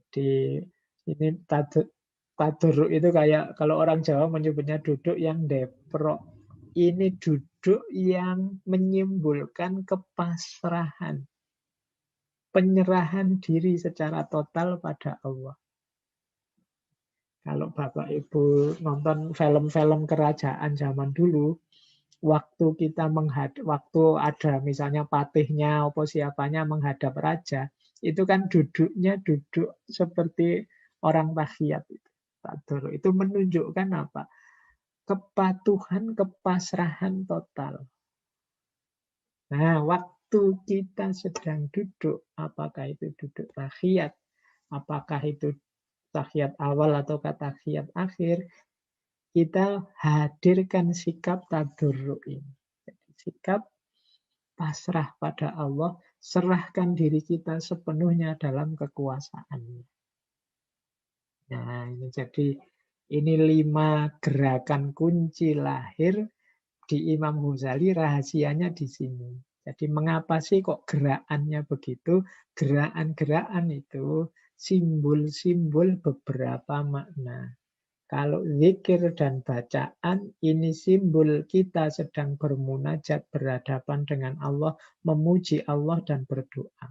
Di ini tadurruk itu kayak kalau orang Jawa menyebutnya duduk yang deprok. Ini duduk yang menyimbolkan kepasrahan, penyerahan diri secara total pada Allah. Kalau Bapak Ibu nonton film-film kerajaan zaman dulu, waktu waktu ada misalnya patihnya atau siapanya menghadap raja, itu kan duduknya duduk seperti orang tahiyat itu. Itu menunjukkan apa? Kepatuhan, kepasrahan total. Nah, waktu kita sedang duduk, apakah itu duduk tahiyat, apakah itu tahiyat awal atau tahiyat akhir, kita hadirkan sikap tadurruk ini. Sikap pasrah pada Allah, serahkan diri kita sepenuhnya dalam kekuasaannya. Nah, ini 5 gerakan kunci lahir di Imam Ghazali, rahasianya di sini. Jadi mengapa sih kok gerakannya begitu? Gerakan-gerakan itu simbol-simbol beberapa makna. Kalau zikir dan bacaan, ini simbol kita sedang bermunajat, berhadapan dengan Allah, memuji Allah dan berdoa.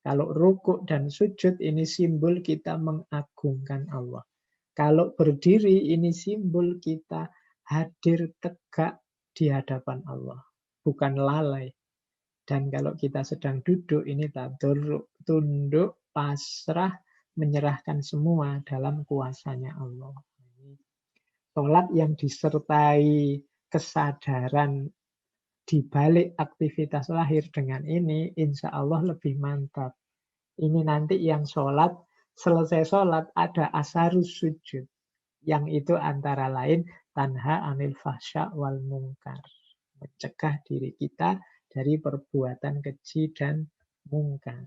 Kalau rukuk dan sujud, ini simbol kita mengagungkan Allah. Kalau berdiri, ini simbol kita hadir tegak di hadapan Allah, bukan lalai. Dan kalau kita sedang duduk, ini tadurruk, tunduk, pasrah, menyerahkan semua dalam kuasanya Allah. Sholat yang disertai kesadaran di balik aktivitas lahir dengan ini, insya Allah lebih mantap. Ini nanti yang sholat, selesai sholat ada asarus sujud. Yang itu antara lain tanha anil fahsya wal mungkar. Mencegah diri kita dari perbuatan keji dan mungkar.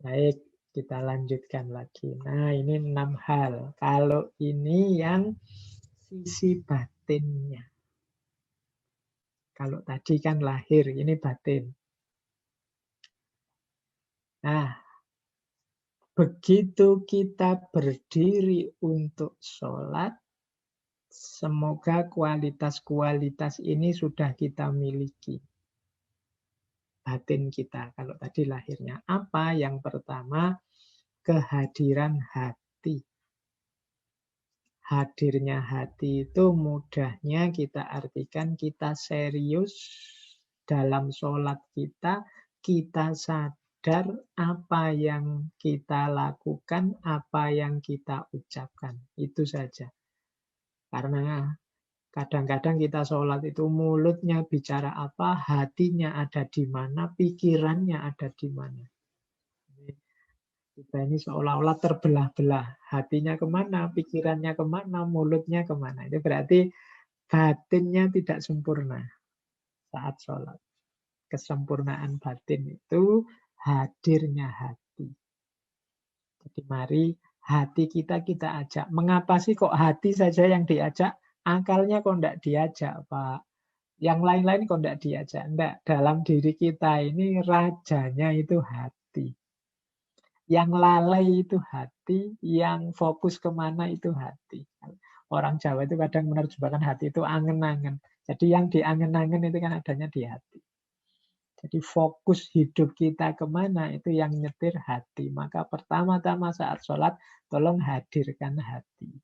Baik, kita lanjutkan lagi. Nah, ini 6 hal. Kalau ini yang sisi batinnya. Kalau tadi kan lahir, ini batin. Nah, begitu kita berdiri untuk sholat, semoga kualitas-kualitas ini sudah kita miliki. Batin kita. Kalau tadi lahirnya apa? Yang pertama, kehadiran hati. Hadirnya hati itu mudahnya kita artikan kita serius dalam sholat kita sadar apa yang kita lakukan, apa yang kita ucapkan. Itu saja. Karena kadang-kadang kita sholat itu mulutnya bicara apa, hatinya ada di mana, pikirannya ada di mana. Kita ini seolah-olah terbelah-belah. Hatinya kemana, pikirannya kemana, mulutnya kemana. Itu berarti batinnya tidak sempurna saat sholat. Kesempurnaan batin itu hadirnya hati. Jadi mari hati kita ajak. Mengapa sih kok hati saja yang diajak? Akalnya kok tidak diajak, Pak? Yang lain-lain kok tidak diajak? Tidak. Dalam diri kita ini rajanya itu hati. Yang lalai itu hati, yang fokus kemana itu hati. Orang Jawa itu kadang menerjemahkan hati itu angen-angen. Jadi yang diangen-angen itu kan adanya di hati. Jadi fokus hidup kita kemana itu yang nyetir hati. Maka pertama-tama saat sholat, tolong hadirkan hati.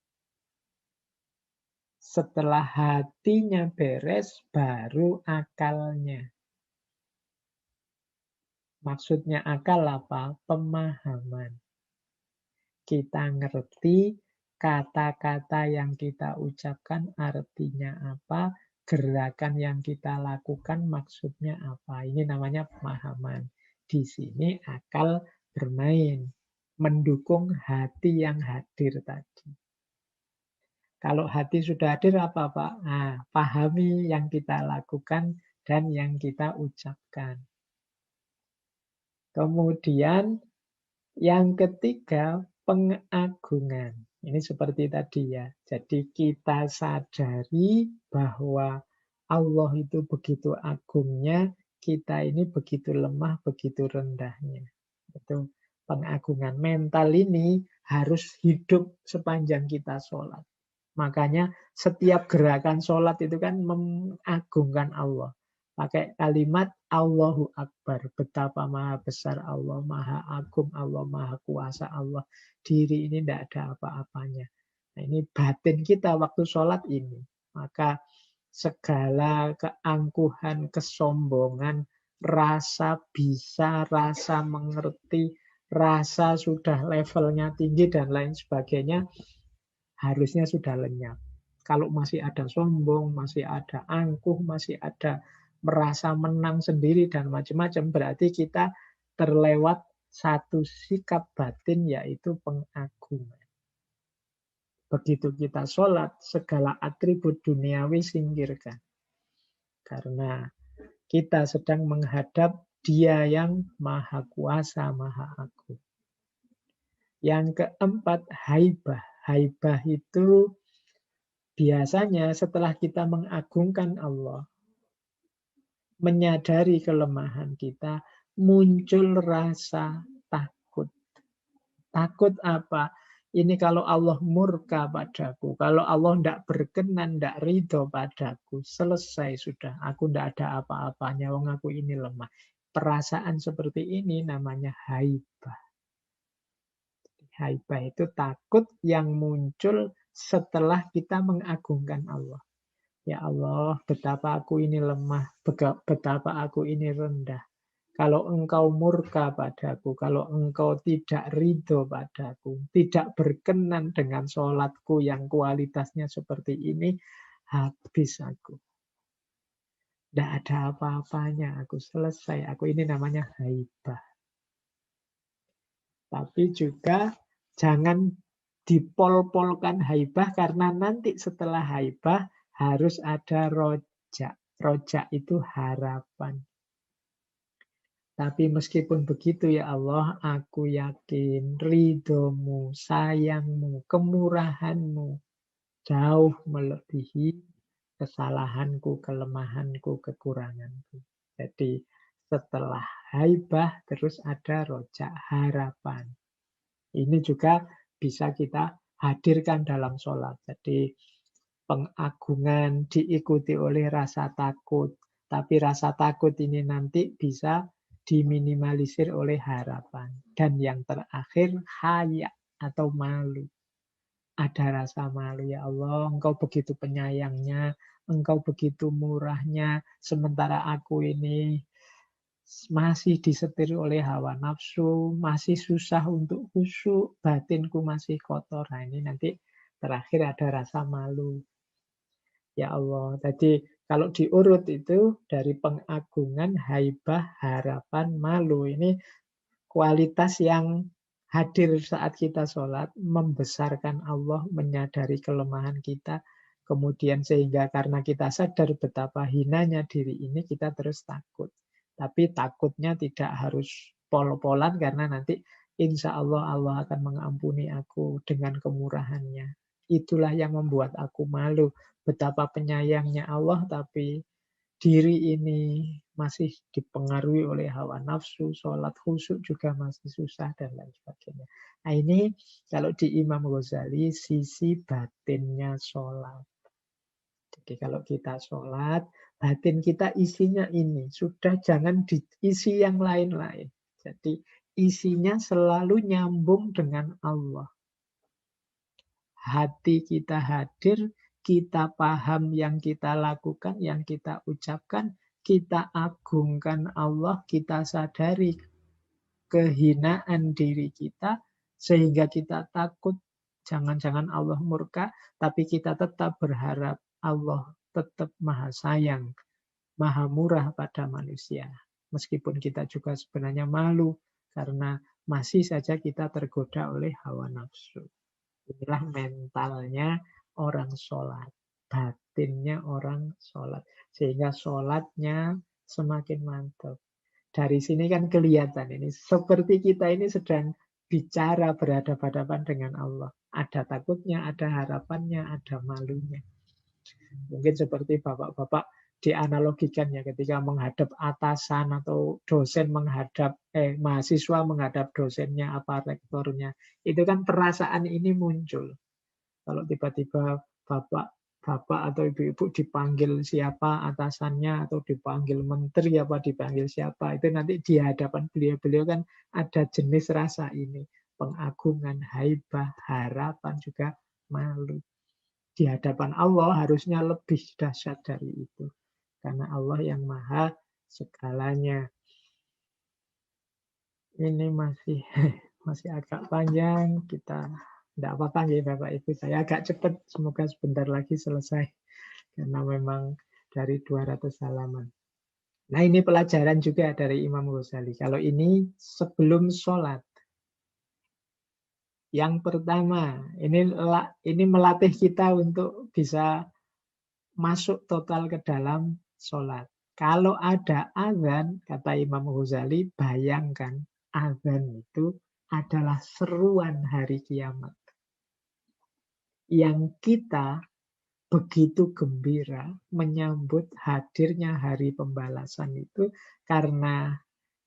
Setelah hatinya beres, baru akalnya. Maksudnya akal apa? Pemahaman. Kita ngerti kata-kata yang kita ucapkan artinya apa, gerakan yang kita lakukan maksudnya apa. Ini namanya pemahaman. Di sini akal bermain, mendukung hati yang hadir tadi. Kalau hati sudah hadir apa, Pak? Nah, pahami yang kita lakukan dan yang kita ucapkan. Kemudian yang ketiga, pengagungan. Ini seperti tadi ya. Jadi kita sadari bahwa Allah itu begitu agungnya, kita ini begitu lemah, begitu rendahnya. Itu pengagungan. Mental ini harus hidup sepanjang kita sholat. Makanya setiap gerakan sholat itu kan mengagungkan Allah. Pakai kalimat Allahu Akbar. Betapa maha besar Allah, maha agung Allah, maha kuasa Allah. Diri ini tidak ada apa-apanya. Nah, ini batin kita waktu sholat ini. Maka segala keangkuhan, kesombongan, rasa bisa, rasa mengerti, rasa sudah levelnya tinggi dan lain sebagainya, harusnya sudah lenyap. Kalau masih ada sombong, masih ada angkuh, masih ada merasa menang sendiri dan macam-macam, berarti kita terlewat satu sikap batin, yaitu pengagungan. Begitu kita sholat, segala atribut duniawi singkirkan. Karena kita sedang menghadap Dia yang maha kuasa, maha agung. Yang keempat, haibah. Haibah itu biasanya setelah kita mengagungkan Allah, menyadari kelemahan kita, muncul rasa takut. Takut apa? Ini kalau Allah murka padaku, kalau Allah tidak berkenan, tidak ridho padaku, selesai sudah. Aku tidak ada apa-apanya, wong aku ini lemah. Perasaan seperti ini namanya haibah. Haibah itu takut yang muncul setelah kita mengagungkan Allah. Ya Allah, betapa aku ini lemah, betapa aku ini rendah. Kalau engkau murka padaku, kalau engkau tidak ridho padaku, tidak berkenan dengan sholatku yang kualitasnya seperti ini, habis aku. Tidak ada apa-apanya, aku selesai. Aku ini namanya haibah. Tapi juga jangan dipol-polkan haibah, karena nanti setelah haibah harus ada rojak. Rojak itu harapan. Tapi meskipun begitu ya Allah, aku yakin ridhomu, sayangmu, kemurahanmu jauh melebihi kesalahanku, kelemahanku, kekuranganku. Jadi setelah haibah terus ada rojak, harapan. Ini juga bisa kita hadirkan dalam sholat. Jadi pengagungan diikuti oleh rasa takut. Tapi rasa takut ini nanti bisa diminimalisir oleh harapan. Dan yang terakhir, haya atau malu. Ada rasa malu, ya Allah, engkau begitu penyayangnya, engkau begitu murahnya, sementara aku ini masih disetir oleh hawa nafsu, masih susah untuk khusyuk, batinku masih kotor. Nah, ini nanti terakhir ada rasa malu. Ya Allah, jadi kalau diurut itu dari pengagungan, haibah, harapan, malu. Ini kualitas yang hadir saat kita sholat, membesarkan Allah, menyadari kelemahan kita, kemudian sehingga karena kita sadar betapa hinanya diri ini, kita terus takut. Tapi takutnya tidak harus pol-polan, karena nanti insya Allah Allah akan mengampuni aku dengan kemurahannya. Itulah yang membuat aku malu. Betapa penyayangnya Allah, tapi diri ini masih dipengaruhi oleh hawa nafsu, sholat khusyuk juga masih susah, dan lain sebagainya. Nah, ini kalau di Imam Ghazali sisi batinnya sholat. Jadi kalau kita sholat, batin kita isinya ini. Sudah jangan diisi yang lain-lain. Jadi isinya selalu nyambung dengan Allah. Hati kita hadir, kita paham yang kita lakukan, yang kita ucapkan, kita agungkan Allah, kita sadari kehinaan diri kita, sehingga kita takut jangan-jangan Allah murka, tapi kita tetap berharap Allah tetap maha sayang, maha murah pada manusia. Meskipun kita juga sebenarnya malu, karena masih saja kita tergoda oleh hawa nafsu. Inilah mentalnya orang sholat, batinnya orang sholat. Sehingga sholatnya semakin mantap. Dari sini kan kelihatan ini, seperti kita ini sedang bicara berhadapan-hadapan dengan Allah. Ada takutnya, ada harapannya, ada malunya. Mungkin seperti bapak-bapak dianalogikan ya, ketika menghadap atasan atau dosen menghadap, mahasiswa menghadap dosennya, apa rektornya. Itu kan perasaan ini muncul. Kalau tiba-tiba bapak atau ibu-ibu dipanggil siapa atasannya, atau dipanggil menteri apa dipanggil siapa, itu nanti di hadapan beliau-beliau kan ada jenis rasa ini, pengagungan, haibah, harapan, juga malu. Di hadapan Allah harusnya lebih dahsyat dari itu, karena Allah yang maha segalanya. Ini masih agak panjang, kita tidak apa-apa ya Bapak Ibu, saya agak cepat, semoga sebentar lagi selesai. Karena memang dari 200 halaman. Nah ini pelajaran juga dari Imam Ghazali. Kalau ini sebelum sholat. Yang pertama, ini melatih kita untuk bisa masuk total ke dalam sholat. Kalau ada azan, kata Imam Ghazali, bayangkan azan itu adalah seruan hari kiamat. Yang kita begitu gembira menyambut hadirnya hari pembalasan itu karena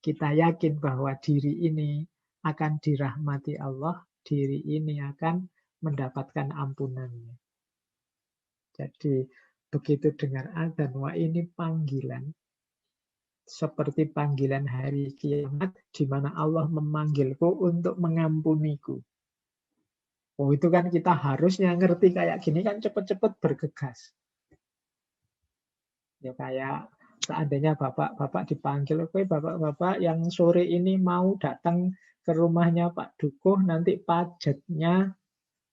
kita yakin bahwa diri ini akan dirahmati Allah, diri ini akan mendapatkan ampunannya. Jadi begitu dengar azan, wah ini panggilan. Seperti panggilan hari kiamat di mana Allah memanggilku untuk mengampuniku. Oh itu kan kita harusnya ngerti kayak gini kan cepet-cepet bergegas. Ya kayak seandainya bapak-bapak dipanggil, oke bapak-bapak yang sore ini mau datang ke rumahnya Pak Dukuh, nanti pajaknya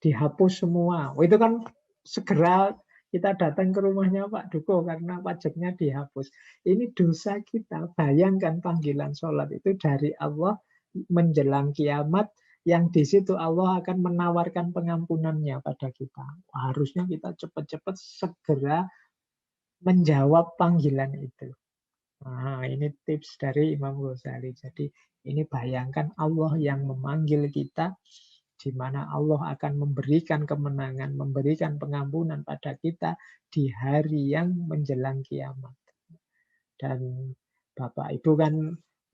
dihapus semua. Oh, itu kan segera kita datang ke rumahnya Pak Dukuh karena pajaknya dihapus. Ini dosa kita. Bayangkan panggilan sholat itu dari Allah menjelang kiamat, yang di situ Allah akan menawarkan pengampunannya pada kita. Harusnya kita cepat-cepat segera menjawab panggilan itu. Nah, ini tips dari Imam Ghazali. Jadi ini bayangkan Allah yang memanggil kita, di mana Allah akan memberikan kemenangan, memberikan pengampunan pada kita di hari yang menjelang kiamat. Dan Bapak Ibu kan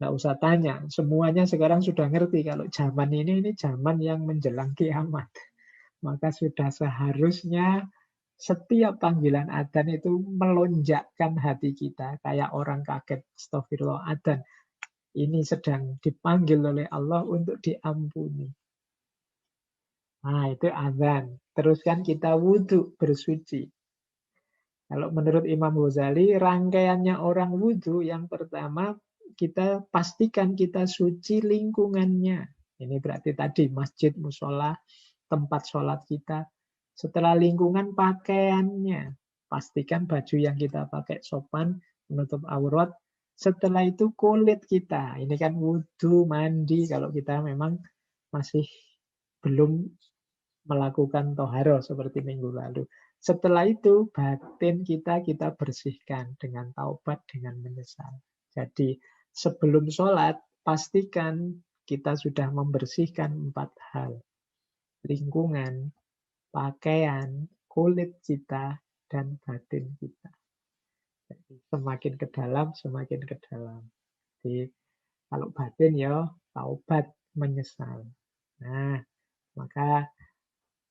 nggak usah tanya, semuanya sekarang sudah ngerti kalau zaman ini zaman yang menjelang kiamat. Maka sudah seharusnya setiap panggilan adzan itu melonjakkan hati kita. Kayak orang kaget, astagfirullah adzan. Ini sedang dipanggil oleh Allah untuk diampuni. Nah itu adzan. Terus kan kita wudhu, bersuci. Kalau menurut Imam Ghazali, rangkaiannya orang wudhu yang pertama, kita pastikan kita suci lingkungannya. Ini berarti tadi masjid, musola, tempat sholat kita. Setelah lingkungan, pakaiannya. Pastikan baju yang kita pakai sopan, menutup aurat. Setelah itu kulit kita. Ini kan wudhu, mandi, kalau kita memang masih belum melakukan toharo seperti minggu lalu. Setelah itu batin kita bersihkan dengan taubat, dengan menyesal. Jadi sebelum sholat pastikan kita sudah membersihkan 4 hal. Lingkungan, pakaian, kulit kita, dan batin kita. Jadi semakin ke dalam, semakin ke dalam. Jadi kalau batin ya taubat, menyesal. Nah, maka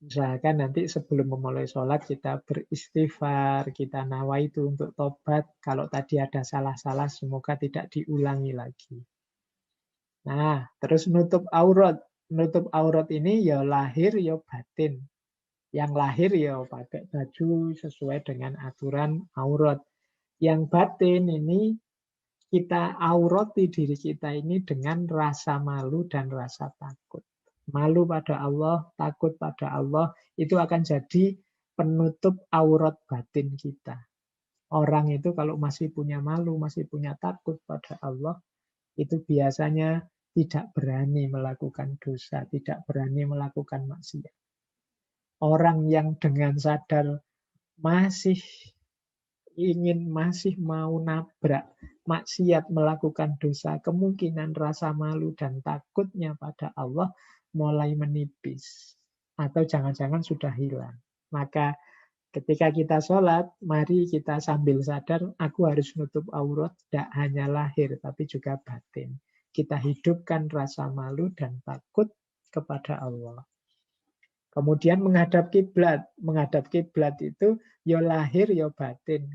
usahakan nanti sebelum memulai sholat kita beristighfar, kita nawaitu untuk tobat. Kalau tadi ada salah-salah semoga tidak diulangi lagi. Nah, terus nutup aurat. Nutup aurat ini ya lahir ya batin. Yang lahir ya pakai baju sesuai dengan aturan aurat. Yang batin ini kita aurati diri kita ini dengan rasa malu dan rasa takut. Malu pada Allah, takut pada Allah, itu akan jadi penutup aurat batin kita. Orang itu kalau masih punya malu, masih punya takut pada Allah, itu biasanya tidak berani melakukan dosa, tidak berani melakukan maksiat. Orang yang dengan sadar masih masih mau nabrak maksiat, melakukan dosa, kemungkinan rasa malu dan takutnya pada Allah mulai menipis. Atau jangan-jangan sudah hilang. Maka ketika kita sholat, mari kita sambil sadar, aku harus nutup aurat, tidak hanya lahir, tapi juga batin. Kita hidupkan rasa malu dan takut kepada Allah. Kemudian menghadap kiblat. Menghadap kiblat itu ya lahir ya batin.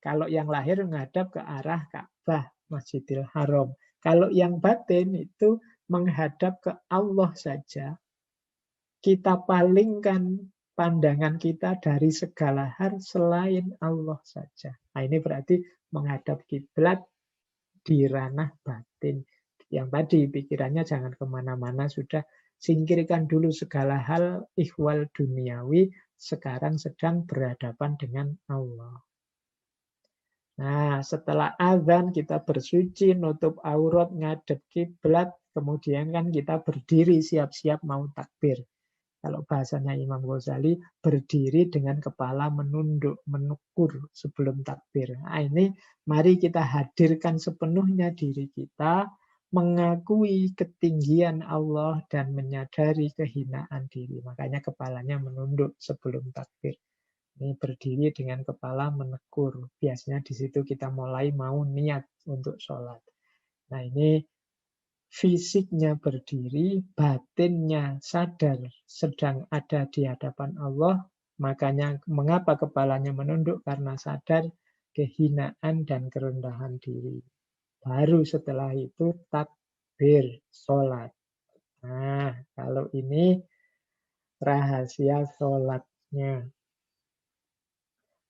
Kalau yang lahir menghadap ke arah Ka'bah, Masjidil Haram. Kalau yang batin itu menghadap ke Allah saja. Kita palingkan pandangan kita dari segala hal selain Allah saja. Nah, ini berarti menghadap kiblat di ranah batin. Yang tadi pikirannya jangan kemana-mana, sudah singkirkan dulu segala hal ihwal duniawi, sekarang sedang berhadapan dengan Allah. Nah, setelah azan kita bersuci, nutup aurat, ngadep kiblat, kemudian kan kita berdiri siap-siap mau takbir. Kalau bahasanya Imam Ghazali, berdiri dengan kepala menunduk, menukur sebelum takbir. Nah, ini mari kita hadirkan sepenuhnya diri kita, mengakui ketinggian Allah dan menyadari kehinaan diri. Makanya kepalanya menunduk sebelum takbir. Ini berdiri dengan kepala menekur. Biasanya di situ kita mulai mau niat untuk sholat. Nah, ini fisiknya berdiri, batinnya sadar sedang ada di hadapan Allah. Makanya mengapa kepalanya menunduk? Karena sadar kehinaan dan kerendahan diri. Baru setelah itu takbir sholat. Nah, kalau ini rahasia sholatnya.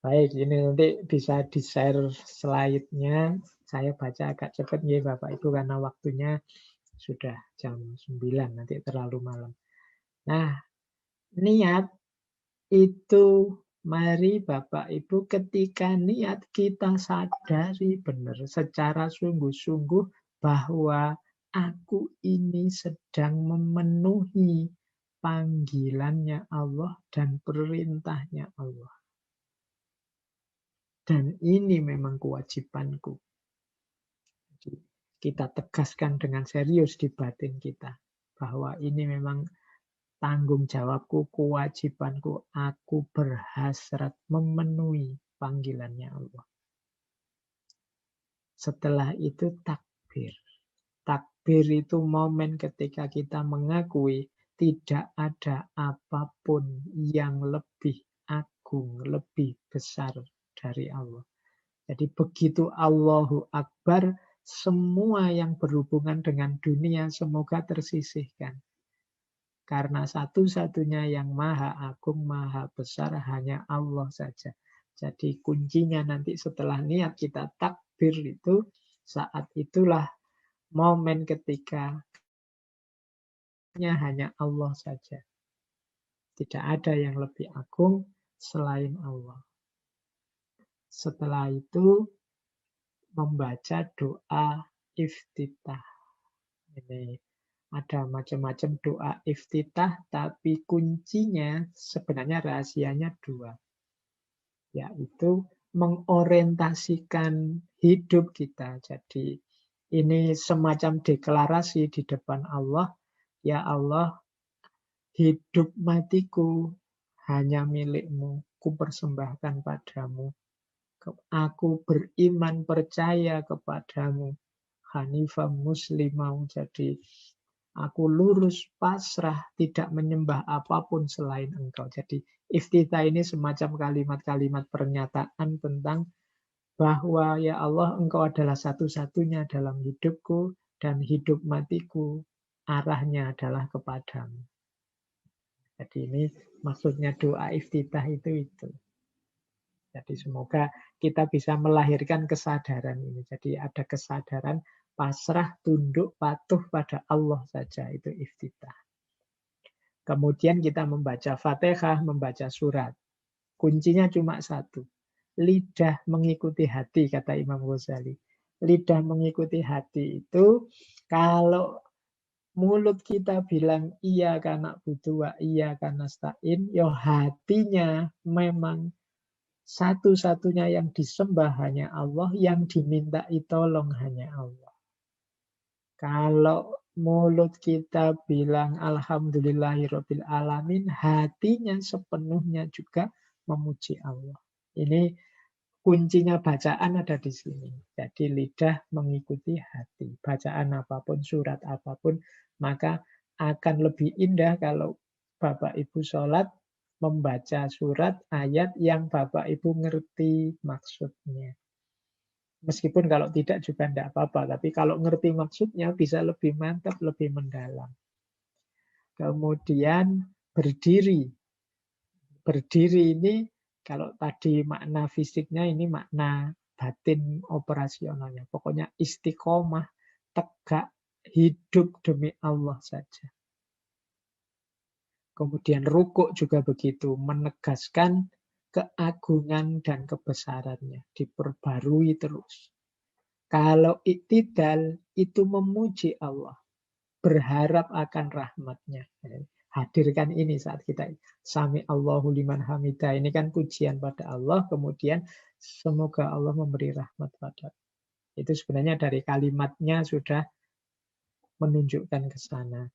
Baik, ini nanti bisa di-share slide-nya. Saya baca agak cepat ya Bapak Ibu karena waktunya sudah jam 9, nanti terlalu malam. Nah, niat itu mari Bapak Ibu ketika niat kita sadari benar secara sungguh-sungguh bahwa aku ini sedang memenuhi panggilannya Allah dan perintahnya Allah. Dan ini memang kewajibanku. Jadi, kita tegaskan dengan serius di batin kita bahwa ini memang tanggung jawabku, kewajibanku. Aku berhasrat memenuhi panggilannya Allah. Setelah itu takbir. Takbir itu momen ketika kita mengakui tidak ada apapun yang lebih agung, lebih besar dari Allah. Jadi begitu Allahu Akbar, semua yang berhubungan dengan dunia semoga tersisihkan. Karena satu-satunya yang maha agung, maha besar hanya Allah saja. Jadi kuncinya nanti setelah niat kita takbir itu, saat itulah momen ketika hanya Allah saja. Tidak ada yang lebih agung selain Allah. Setelah itu membaca doa iftitah. Ini ada macam-macam doa iftitah, tapi kuncinya sebenarnya rahasianya dua. Yaitu mengorientasikan hidup kita. Jadi ini semacam deklarasi di depan Allah. Ya Allah, hidup matiku hanya milikmu. Kupersembahkan padamu. Aku beriman percaya kepadamu. Hanifah muslimah. Jadi aku lurus pasrah tidak menyembah apapun selain engkau. Jadi iftitah ini semacam kalimat-kalimat pernyataan tentang bahwa ya Allah engkau adalah satu-satunya dalam hidupku dan hidup matiku arahnya adalah kepadamu. Jadi ini maksudnya doa iftitah itu. Jadi semoga kita bisa melahirkan kesadaran ini. Jadi ada kesadaran pasrah, tunduk, patuh pada Allah saja. Itu iftitah. Kemudian kita membaca Fatihah, membaca surat. Kuncinya cuma satu. Lidah mengikuti hati, kata Imam Ghazali. Lidah mengikuti hati itu, kalau mulut kita bilang iya karena butuh, iya karena stain, ya hatinya memang satu-satunya yang disembah hanya Allah, yang diminta tolong hanya Allah. Kalau mulut kita bilang alhamdulillahirabbil alamin, hatinya sepenuhnya juga memuji Allah. Ini kuncinya bacaan ada di sini. Jadi lidah mengikuti hati. Bacaan apapun, surat apapun, maka akan lebih indah kalau Bapak Ibu sholat membaca surat ayat yang Bapak Ibu ngerti maksudnya. Meskipun kalau tidak juga tidak apa-apa, tapi kalau ngerti maksudnya bisa lebih mantap, lebih mendalam. Kemudian berdiri. Berdiri ini kalau tadi makna fisiknya, ini makna batin operasionalnya. Pokoknya istiqomah, tegak, hidup demi Allah saja. Kemudian rukuk juga begitu, menegaskan keagungan dan kebesarannya, diperbarui terus. Kalau iktidal itu memuji Allah, berharap akan rahmatnya. Hadirkan ini saat kita sami Allahu liman hamidah. Ini kan pujian pada Allah, kemudian semoga Allah memberi rahmat pada. Itu sebenarnya dari kalimatnya sudah menunjukkan ke sana.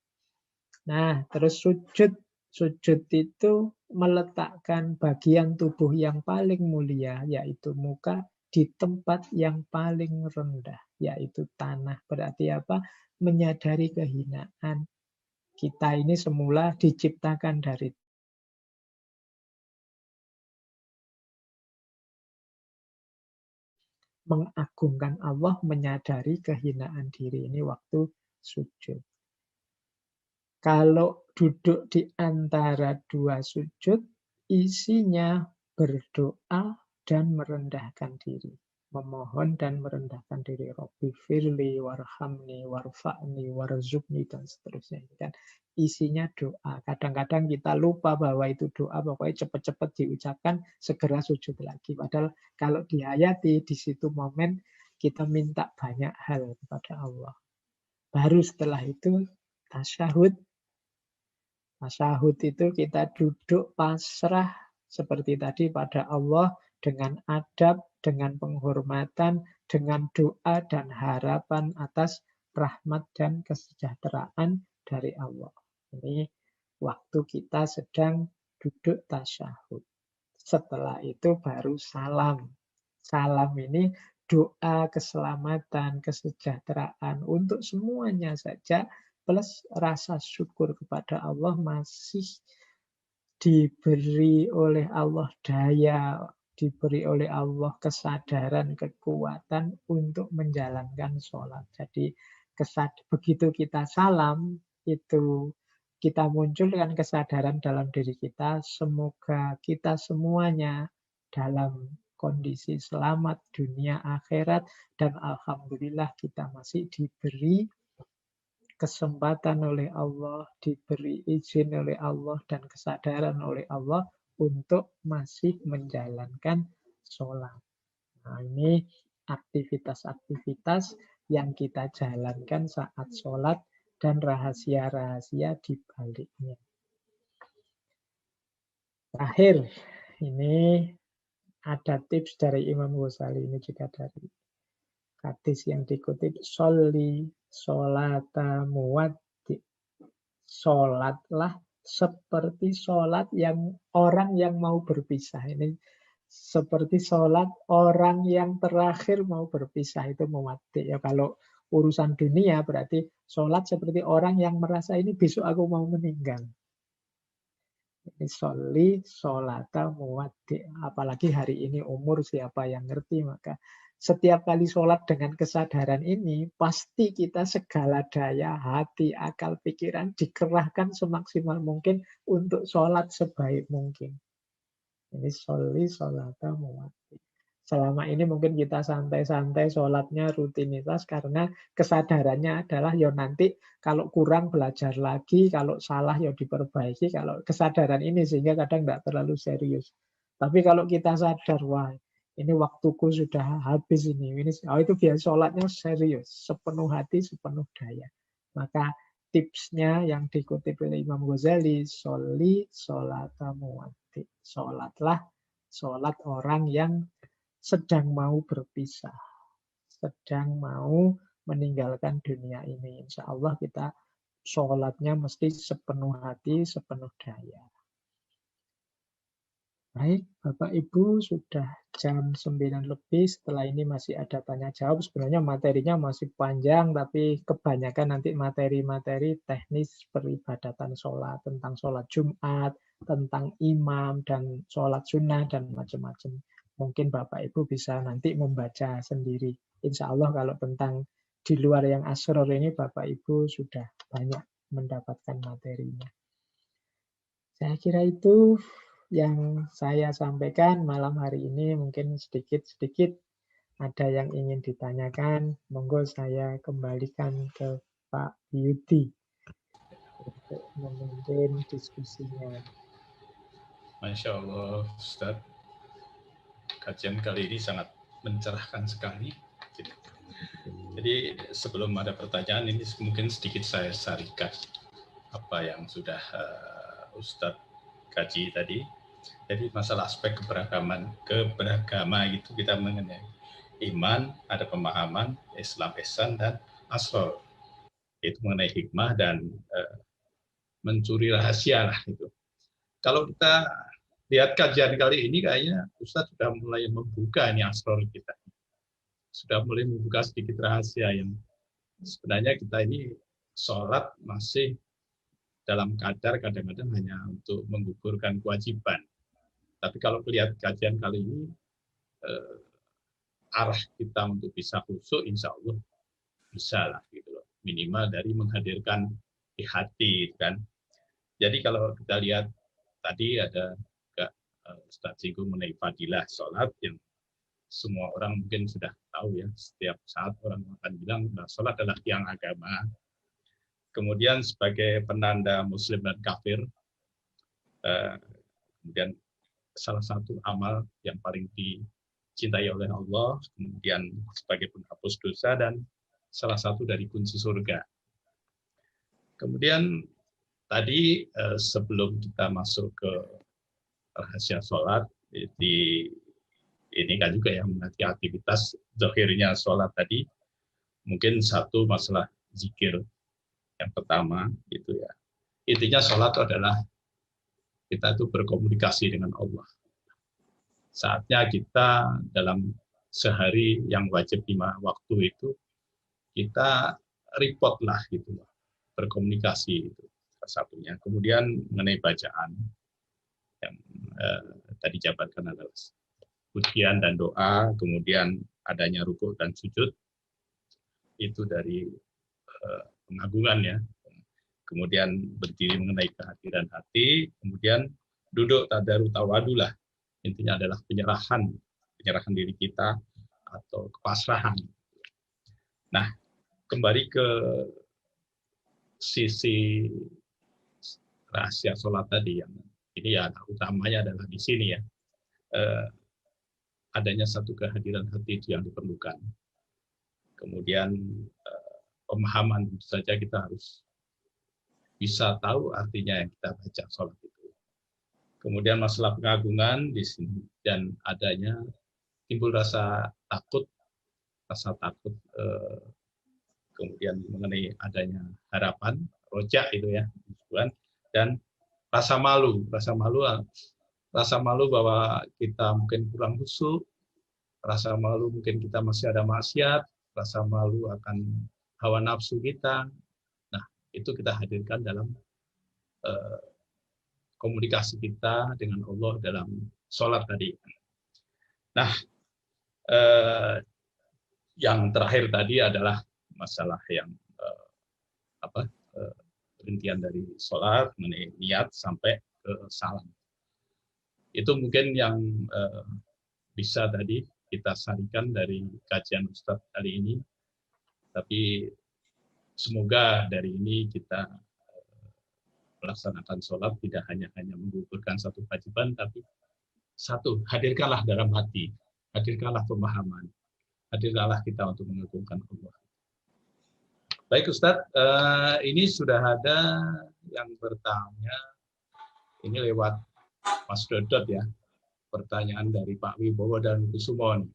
Nah, terus sujud. Sujud itu meletakkan bagian tubuh yang paling mulia, yaitu muka, di tempat yang paling rendah, yaitu tanah. Berarti apa? Menyadari kehinaan. Kita ini semula diciptakan dari mengagungkan Allah, menyadari kehinaan diri. Ini waktu sujud. Kalau duduk di antara dua sujud, isinya berdoa dan merendahkan diri. Memohon dan merendahkan diri. Rabbi firli, warhamni, warfa'ni, warzukni, dan seterusnya. Ini kan isinya doa. Kadang-kadang kita lupa bahwa itu doa, pokoknya cepat-cepat diucapkan, segera sujud lagi. Padahal kalau dihayati, di situ momen kita minta banyak hal kepada Allah. Baru setelah itu tasyahud. Tasyahud itu kita duduk pasrah seperti tadi pada Allah dengan adab, dengan penghormatan, dengan doa dan harapan atas rahmat dan kesejahteraan dari Allah. Ini waktu kita sedang duduk tasyahud. Setelah itu baru salam. Salam ini doa keselamatan, kesejahteraan untuk semuanya saja, plus rasa syukur kepada Allah masih diberi oleh Allah daya, diberi oleh Allah kesadaran, kekuatan untuk menjalankan sholat. Jadi begitu kita salam, itu kita munculkan kesadaran dalam diri kita, semoga kita semuanya dalam kondisi selamat dunia akhirat, dan alhamdulillah kita masih diberi kesempatan oleh Allah, diberi izin oleh Allah, dan kesadaran oleh Allah untuk masih menjalankan sholat. Nah, ini aktivitas-aktivitas yang kita jalankan saat sholat dan rahasia-rahasia di baliknya. Terakhir, ini ada tips dari Imam Ghazali, ini juga dari hadis yang dikutip, sholli sholata muwaddi. Sholatlah seperti sholat yang orang yang mau berpisah. Ini seperti sholat orang yang terakhir mau berpisah, itu muwaddi. Ya, kalau urusan dunia berarti sholat seperti orang yang merasa ini besok aku mau meninggal. Ini sholli sholata muwaddi. Apalagi hari ini umur siapa yang ngerti, maka setiap kali sholat dengan kesadaran ini, pasti kita segala daya, hati, akal, pikiran dikerahkan semaksimal mungkin untuk sholat sebaik mungkin. Ini sholli sholatamu. Selama ini mungkin kita santai-santai sholatnya rutinitas karena kesadarannya adalah ya nanti kalau kurang belajar lagi, kalau salah ya diperbaiki, kalau kesadaran ini sehingga kadang tidak terlalu serius. Tapi kalau kita sadar, wah ini waktuku sudah habis ini itu biar sholatnya serius, sepenuh hati, sepenuh daya. Maka tipsnya yang dikutip oleh Imam Ghazali, sholli sholatamu. Sholatlah sholat orang yang sedang mau berpisah, sedang mau meninggalkan dunia ini. Insya Allah kita sholatnya mesti sepenuh hati, sepenuh daya. Baik, Bapak Ibu, sudah jam 9 lebih. Setelah ini masih ada tanya jawab. Sebenarnya materinya masih panjang, tapi kebanyakan nanti materi-materi teknis peribadatan sholat, tentang sholat Jumat, tentang imam, dan sholat sunnah, dan macam-macam. Mungkin Bapak Ibu bisa nanti membaca sendiri. Insya Allah kalau tentang di luar yang asror ini, Bapak Ibu sudah banyak mendapatkan materinya. Saya kira itu yang saya sampaikan malam hari ini. Mungkin sedikit-sedikit ada yang ingin ditanyakan. Monggo saya kembalikan ke Pak Yudi untuk memimpin diskusinya. Masya Allah, Ustaz. Kajian kali ini sangat mencerahkan sekali. Jadi sebelum ada pertanyaan ini mungkin sedikit saya sarikan apa yang sudah Ustadz kaji tadi. Jadi masalah aspek keberagaman itu kita mengenai iman, ada pemahaman, Islam, ihsan, dan asrar. Itu mengenai hikmah dan mencuri rahasia lah itu. Kalau kita lihat kajian kali ini kayaknya Ustadz sudah mulai membuka ini asrar kita. Sudah mulai membuka sedikit rahasia yang sebenarnya kita ini sholat masih dalam kadar kadang-kadang hanya untuk menggugurkan kewajiban. Tapi kalau lihat kajian kali ini, arah kita untuk bisa khusyuk, insya Allah bisa lah gitu loh. Minimal dari menghadirkan di hati kan. Jadi kalau kita lihat tadi ada juga Ustaz singgung mengenai fadilah sholat yang semua orang mungkin sudah tahu ya. Setiap saat orang akan bilang sholat adalah tiang agama. Kemudian sebagai penanda muslim dan kafir, kemudian salah satu amal yang paling dicintai oleh Allah, kemudian sebagai penghapus dosa dan salah satu dari kunci surga. Kemudian tadi sebelum kita masuk ke rahasia sholat, ini kan juga yang mengerti aktivitas zahirnya sholat tadi, mungkin satu masalah zikir yang pertama gitu ya. Intinya sholat itu adalah kita itu berkomunikasi dengan Allah. Saatnya kita dalam sehari yang wajib 5 waktu itu kita report lah gitu, berkomunikasi itu satunya. Kemudian mengenai bacaan yang tadi jabarkan adalah pujian dan doa, kemudian adanya rukuk dan sujud itu dari pengagungan ya. Kemudian berdiri mengenai kehadiran hati, kemudian duduk tadaru tawadulah. Intinya adalah penyerahan diri kita atau kepasrahan. Nah, kembali ke sisi rahasia sholat tadi yang ini ya utamanya adalah di sini ya. Adanya satu kehadiran hati itu yang diperlukan. Kemudian pemahaman tentu saja kita harus bisa tahu artinya yang kita baca sholat itu. Kemudian masalah pengagungan di sini dan adanya timbul rasa takut, kemudian mengenai adanya harapan, rojak itu ya, dan rasa malu bahwa kita mungkin kurang khusyuk, rasa malu mungkin kita masih ada maksiat, rasa malu akan hawa nafsu kita. Nah, itu kita hadirkan dalam komunikasi kita dengan Allah dalam sholat tadi. Nah, yang terakhir tadi adalah masalah yang rincian dari sholat, mengenai niat sampai ke salam. Itu mungkin yang bisa tadi kita sarikan dari kajian Ustadz kali ini. Tapi semoga dari ini kita melaksanakan sholat tidak hanya menggugurkan satu kewajiban, tapi satu, hadirkanlah dalam hati, hadirkanlah pemahaman, hadirkanlah kita untuk mengagungkan Allah. Baik Ustadz, ini sudah ada yang bertanya, ini lewat Mas Dodot ya, pertanyaan dari Pak Wibowo dan Kusumon.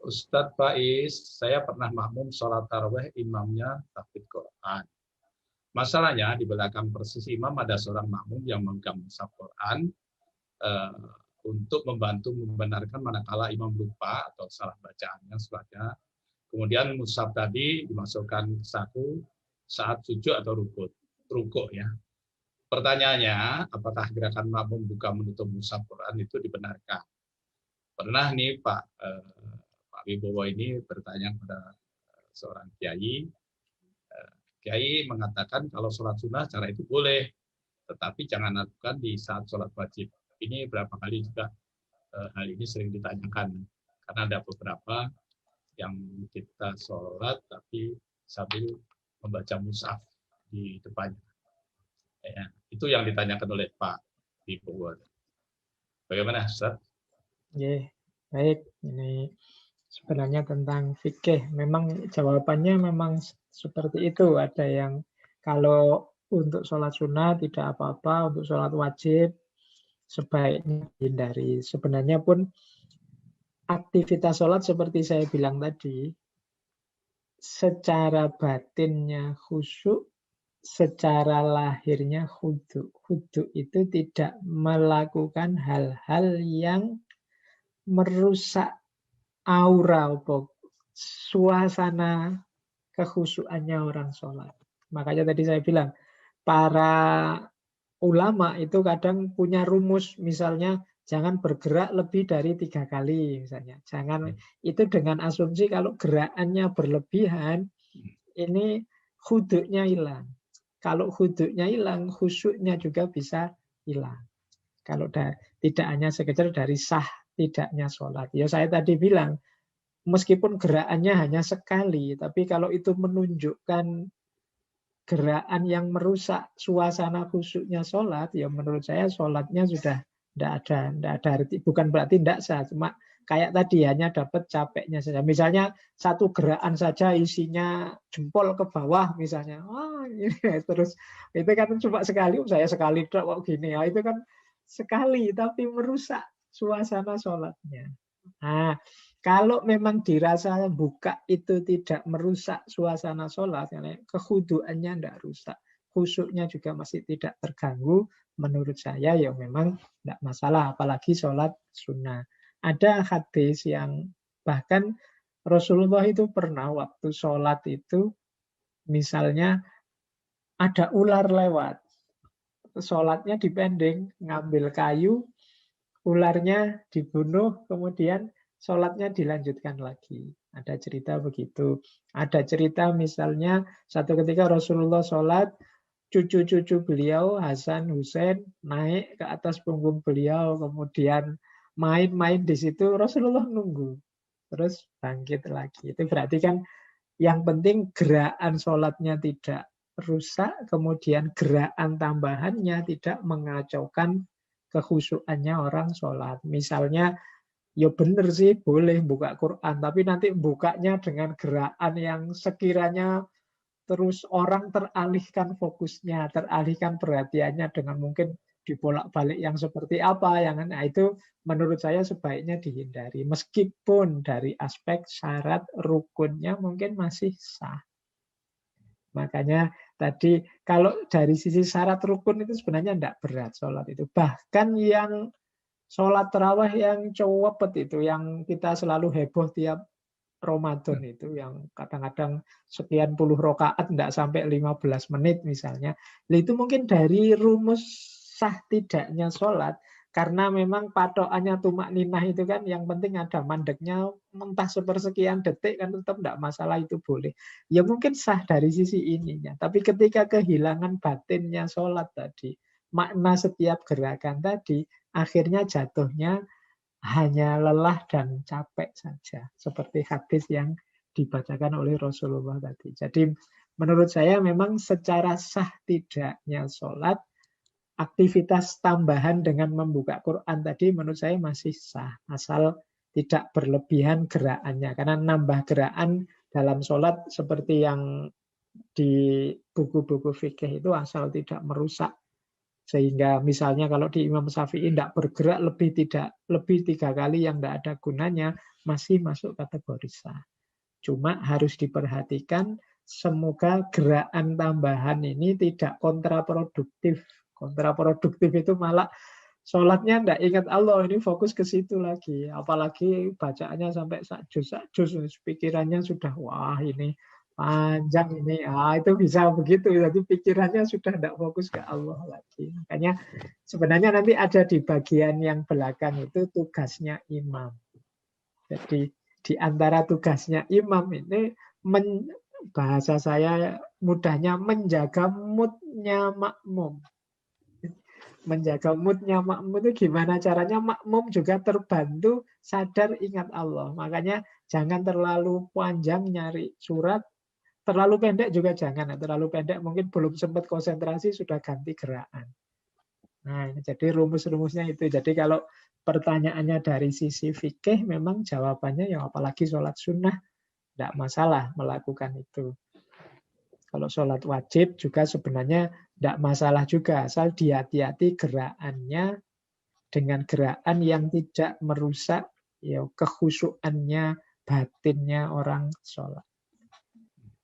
Ustadz Faiz, saya pernah makmum sholat tarawih imamnya tahfidz Quran. Masalahnya di belakang persis imam ada seorang makmum yang memegang mushaf Quran untuk membantu membenarkan manakala imam lupa atau salah bacaannya sholatnya. Kemudian mushaf tadi dimasukkan ke saku saat sujud atau rukuk ya. Pertanyaannya, apakah gerakan makmum buka menutup mushaf Quran itu dibenarkan? Pernah nih Pak Wibowo ini bertanya kepada seorang kiai. Kiai mengatakan kalau sholat sunnah cara itu boleh, tetapi jangan lakukan di saat sholat wajib. Ini berapa kali juga hal ini sering ditanyakan, karena ada beberapa yang kita sholat tapi sambil membaca mushaf di depannya. Ya, itu yang ditanyakan oleh Pak Wibowo. Bagaimana, Ustaz? Ya, baik. Ini sebenarnya tentang fikih. Memang jawabannya memang seperti itu. Ada yang kalau untuk sholat sunnah tidak apa-apa, untuk sholat wajib sebaiknya hindari. Sebenarnya pun aktivitas sholat seperti saya bilang tadi, secara batinnya khusyuk, secara lahirnya khudu'. Khudu' itu tidak melakukan hal-hal yang merusak aura, suasana kekhusyukannya orang sholat. Makanya tadi saya bilang, para ulama itu kadang punya rumus, misalnya jangan bergerak lebih dari 3 kali misalnya. Jangan, itu dengan asumsi kalau gerakannya berlebihan, ini khudu'nya hilang. Kalau khudu'nya hilang, khusyuknya juga bisa hilang. Kalau tidak hanya sekedar dari sah tidaknya sholat. Ya saya tadi bilang, meskipun gerakannya hanya sekali, tapi kalau itu menunjukkan gerakan yang merusak suasana khusyuknya sholat, ya menurut saya sholatnya sudah tidak ada arti. Bukan berarti tidak sah, cuma kayak tadi hanya dapat capeknya saja. Misalnya satu gerakan saja isinya jempol ke bawah misalnya, terus itu kan cuma sekali, saya sekali kok gini ya, itu kan sekali tapi merusak suasana sholatnya. Nah, kalau memang dirasa buka itu tidak merusak suasana sholat, kekhuduannya tidak rusak, khusyuknya juga masih tidak terganggu, menurut saya ya memang tidak masalah, apalagi sholat sunnah. Ada hadis yang bahkan Rasulullah itu pernah waktu sholat itu, misalnya ada ular lewat, sholatnya dipending, ngambil kayu, ularnya dibunuh, kemudian sholatnya dilanjutkan lagi. Ada cerita begitu. Ada cerita misalnya satu ketika Rasulullah sholat, cucu-cucu beliau Hasan, Husain naik ke atas punggung beliau, kemudian main-main di situ, Rasulullah nunggu. Terus bangkit lagi. Itu berarti kan yang penting gerakan sholatnya tidak rusak, kemudian gerakan tambahannya tidak mengacaukan kekhusyukannya orang sholat. Misalnya, ya benar sih boleh buka Quran, tapi nanti bukanya dengan gerakan yang sekiranya terus orang teralihkan fokusnya, teralihkan perhatiannya dengan mungkin dibolak-balik yang seperti apa, nah itu menurut saya sebaiknya dihindari. Meskipun dari aspek syarat rukunnya mungkin masih sah. Makanya tadi kalau dari sisi syarat rukun itu sebenarnya tidak berat sholat itu. Bahkan yang sholat tarawih yang cepet itu, yang kita selalu heboh tiap Ramadan itu, yang kadang-kadang sekian puluh rakaat tidak sampai 15 menit misalnya. Itu mungkin dari rumus sah tidaknya sholat, Karena memang patokannya tumak ninah itu kan yang penting ada mandeknya, mentah sepersekian detik kan tetap tidak masalah, itu boleh. Ya mungkin sah dari sisi ininya. Tapi ketika kehilangan batinnya sholat tadi, makna setiap gerakan tadi, akhirnya jatuhnya hanya lelah dan capek saja. Seperti hadis yang dibacakan oleh Rasulullah tadi. Jadi menurut saya memang secara sah tidaknya sholat, aktivitas tambahan dengan membuka Quran tadi menurut saya masih sah, asal tidak berlebihan gerakannya. Karena nambah gerakan dalam sholat seperti yang di buku-buku fikih itu asal tidak merusak. Sehingga misalnya kalau di Imam Syafi'i tidak bergerak lebih 3 kali yang tidak ada gunanya, masih masuk kategori sah. Cuma harus diperhatikan semoga gerakan tambahan ini tidak kontraproduktif. Kontraproduktif itu malah sholatnya tidak ingat Allah, ini fokus ke situ lagi. Apalagi bacaannya sampai sakjus, pikirannya sudah wah ini panjang ini, itu bisa begitu. Jadi pikirannya sudah tidak fokus ke Allah lagi. Makanya sebenarnya nanti ada di bagian yang belakang itu tugasnya imam. Jadi di antara tugasnya imam ini bahasa saya mudahnya menjaga moodnya makmum. Menjaga moodnya makmum itu gimana caranya makmum juga terbantu sadar ingat Allah. Makanya jangan terlalu panjang nyari surat, terlalu pendek juga jangan. Terlalu pendek mungkin belum sempat konsentrasi sudah ganti gerakan. Nah, jadi rumus-rumusnya itu. Jadi kalau pertanyaannya dari sisi fikih memang jawabannya ya apalagi sholat sunnah tidak masalah melakukan itu. Kalau sholat wajib juga sebenarnya tidak masalah juga, asal dihati-hati gerakannya dengan gerakan yang tidak merusak ya, kekhusyuannya, batinnya orang sholat.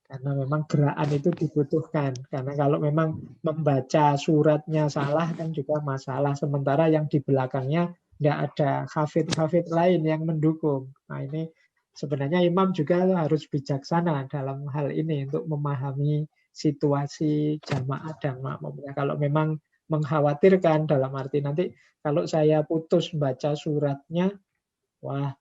Karena memang gerakan itu dibutuhkan. Karena kalau memang membaca suratnya salah kan juga masalah. Sementara yang di belakangnya tidak ada hafid-hafid lain yang mendukung. Nah ini sebenarnya imam juga harus bijaksana dalam hal ini untuk memahami situasi jamaah dan makmumnya. Kalau memang mengkhawatirkan dalam arti nanti kalau saya putus baca suratnya, wah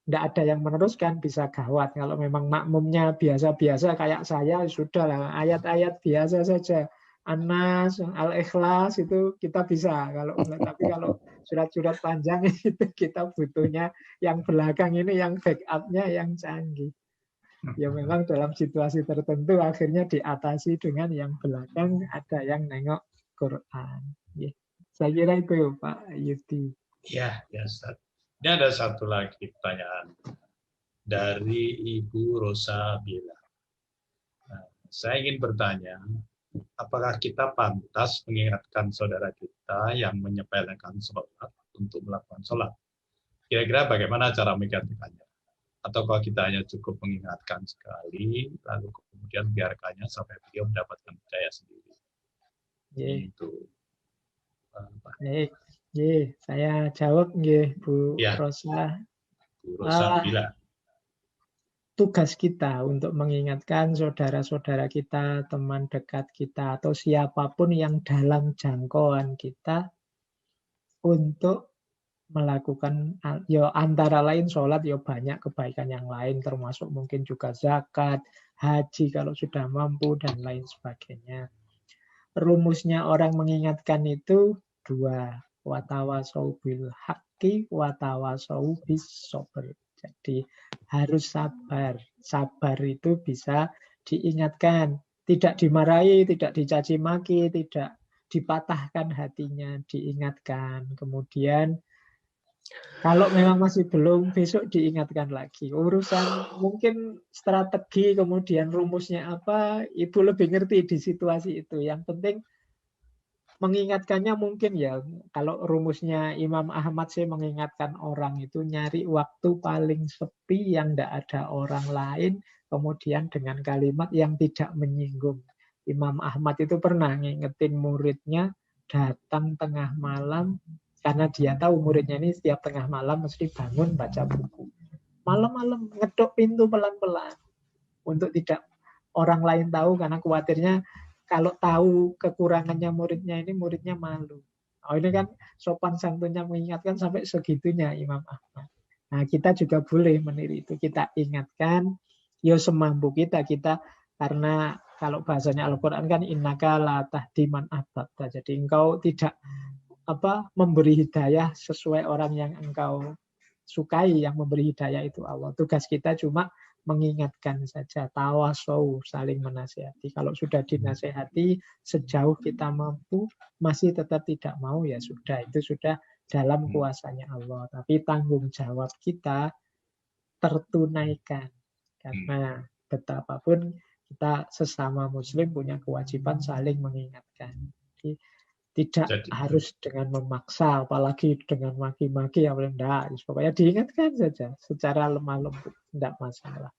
tidak ada yang meneruskan bisa gawat. Kalau memang makmumnya biasa-biasa kayak saya, sudah lah ayat-ayat biasa saja. An-Nas, Al-Ikhlas itu kita bisa. Tapi kalau surat-surat panjang itu kita butuhnya yang belakang ini, yang backupnya yang canggih. Ya memang dalam situasi tertentu akhirnya diatasi dengan yang belakang ada yang nengok Quran. Ya. Saya kira itu Pak Yudi. Ya, Ustaz. Ini ada satu lagi pertanyaan dari Ibu Rosa Bila. Nah, saya ingin bertanya, apakah kita pantas mengingatkan saudara kita yang menyepelekan sholat untuk melakukan sholat? Kira-kira bagaimana cara mengingatkannya? Atau kalau kita hanya cukup mengingatkan sekali, lalu kemudian biarkannya sampai beliau mendapatkan hidayah sendiri? Itu. Baik. Saya jawab Bu Rosa. Bu Rosa Bila. Tugas kita untuk mengingatkan saudara-saudara kita, teman dekat kita, atau siapapun yang dalam jangkauan kita untuk melakukan ya antara lain sholat, ya banyak kebaikan yang lain termasuk mungkin juga zakat, haji kalau sudah mampu dan lain sebagainya. Rumusnya orang mengingatkan itu 2, watawasau bil haqqi watawasau bis sabr. Jadi harus sabar. Sabar itu bisa diingatkan, tidak dimarahi, tidak dicaci maki, tidak dipatahkan hatinya, diingatkan. Kemudian kalau memang masih belum, besok diingatkan lagi. Urusan mungkin strategi, kemudian rumusnya apa, Ibu lebih ngerti di situasi itu. Yang penting mengingatkannya mungkin ya, kalau rumusnya Imam Ahmad sih mengingatkan orang itu nyari waktu paling sepi yang tidak ada orang lain, kemudian dengan kalimat yang tidak menyinggung. Imam Ahmad itu pernah ngingetin muridnya datang tengah malam, karena dia tahu muridnya ini setiap tengah malam mesti bangun baca buku. Malam-malam ngedok pintu pelan-pelan untuk tidak orang lain tahu, karena khawatirnya kalau tahu kekurangannya muridnya ini, muridnya malu. Oh ini kan sopan santunnya mengingatkan sampai segitunya Imam Ahmad. Nah kita juga boleh meniru itu. Kita ingatkan, ya semampu kita. Karena kalau bahasanya Al-Quran kan innaka la tahdi man ahbabta. Jadi engkau tidak memberi hidayah sesuai orang yang engkau sukai. Yang memberi hidayah itu Allah. Tugas kita cuma mengingatkan saja, tawasau, saling menasihati. Kalau sudah dinasihati sejauh kita mampu, masih tetap tidak mau, ya sudah, itu sudah dalam kuasanya Allah. Tapi tanggung jawab kita tertunaikan. Karena betapapun kita sesama muslim punya kewajiban saling mengingatkan. Jadi, tidak harus dengan memaksa, apalagi dengan maki-maki, ya enggak. Pokoknya diingatkan saja secara lemah lembut, tidak masalah.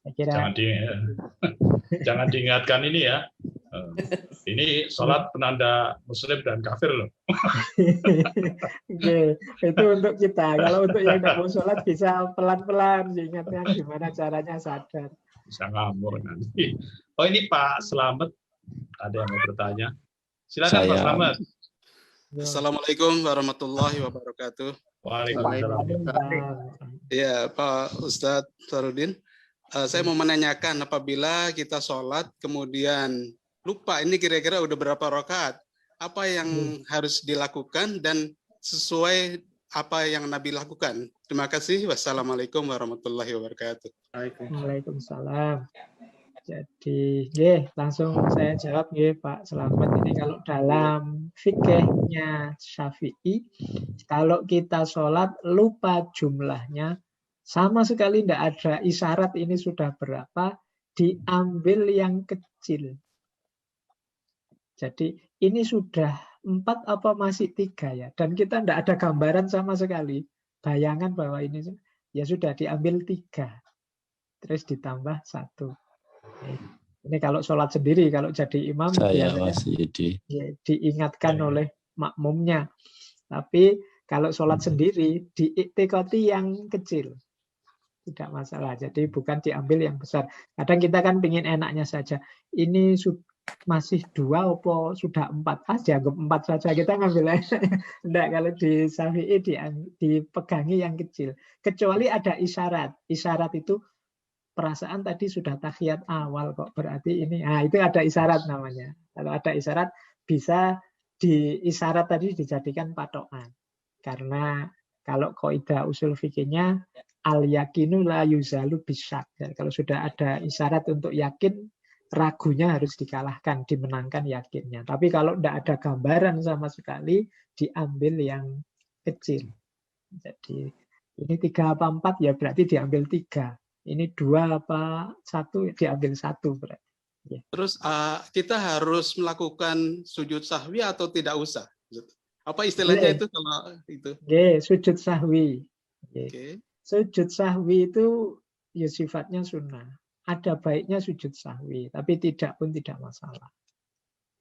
Saya kira jangan diingatkan ini ya. Ini sholat penanda muslim dan kafir loh. Oke, itu untuk kita. Kalau untuk yang tidak mau sholat bisa pelan-pelan diingatnya gimana caranya sadar. Bisa ngamur nanti. Oh ini Pak Slamet, ada yang mau bertanya? Silakan Pak Slamet. Assalamualaikum warahmatullahi wabarakatuh. Waalaikumsalam. Ya Pak Ustadz Farudin, saya mau menanyakan apabila kita sholat kemudian lupa ini kira-kira udah berapa rakaat, apa yang harus dilakukan dan sesuai apa yang Nabi lakukan. Terima kasih. Wassalamualaikum warahmatullahi wabarakatuh. Waalaikumsalam. Jadi, langsung saya jawab Pak Selamat. Ini kalau dalam fikihnya Syafi'i, kalau kita sholat lupa jumlahnya, sama sekali tidak ada isyarat ini sudah berapa, diambil yang kecil. Jadi ini sudah 4 apa masih 3 ya? Dan kita tidak ada gambaran sama sekali. Bayangan bahwa ini ya sudah diambil 3. Terus ditambah 1. Ini kalau sholat sendiri, kalau jadi imam biasanya diingatkan oleh makmumnya. Tapi kalau sholat sendiri diiktikoti yang kecil. Tidak masalah. Jadi bukan diambil yang besar. Kadang kita kan pingin enaknya saja. Ini masih 2 apa sudah 4? Dianggap 4 saja. Kita ngambil enggak, kalau di Syafi'i dipegangi yang kecil. Kecuali ada isyarat. Isyarat itu perasaan tadi sudah tahiyat awal kok, berarti ini. Nah, itu ada isyarat namanya. Kalau ada isyarat bisa isyarat tadi dijadikan patokan. Karena kalau kaidah usul fikihnya al yakinu la yuzalu bisyak. Kalau sudah ada isyarat untuk yakin, ragunya harus dikalahkan, dimenangkan yakinnya. Tapi kalau tidak ada gambaran sama sekali, diambil yang kecil. Jadi ini 3 apa 4 ya berarti diambil 3. Ini 2 apa 1 diambil 1 berarti. Ya. Terus kita harus melakukan sujud sahwi atau tidak usah? Apa istilahnya itu kalau itu? Sujud sahwi. Sujud sahwi itu ya sifatnya sunnah. Ada baiknya sujud sahwi, tapi tidak masalah.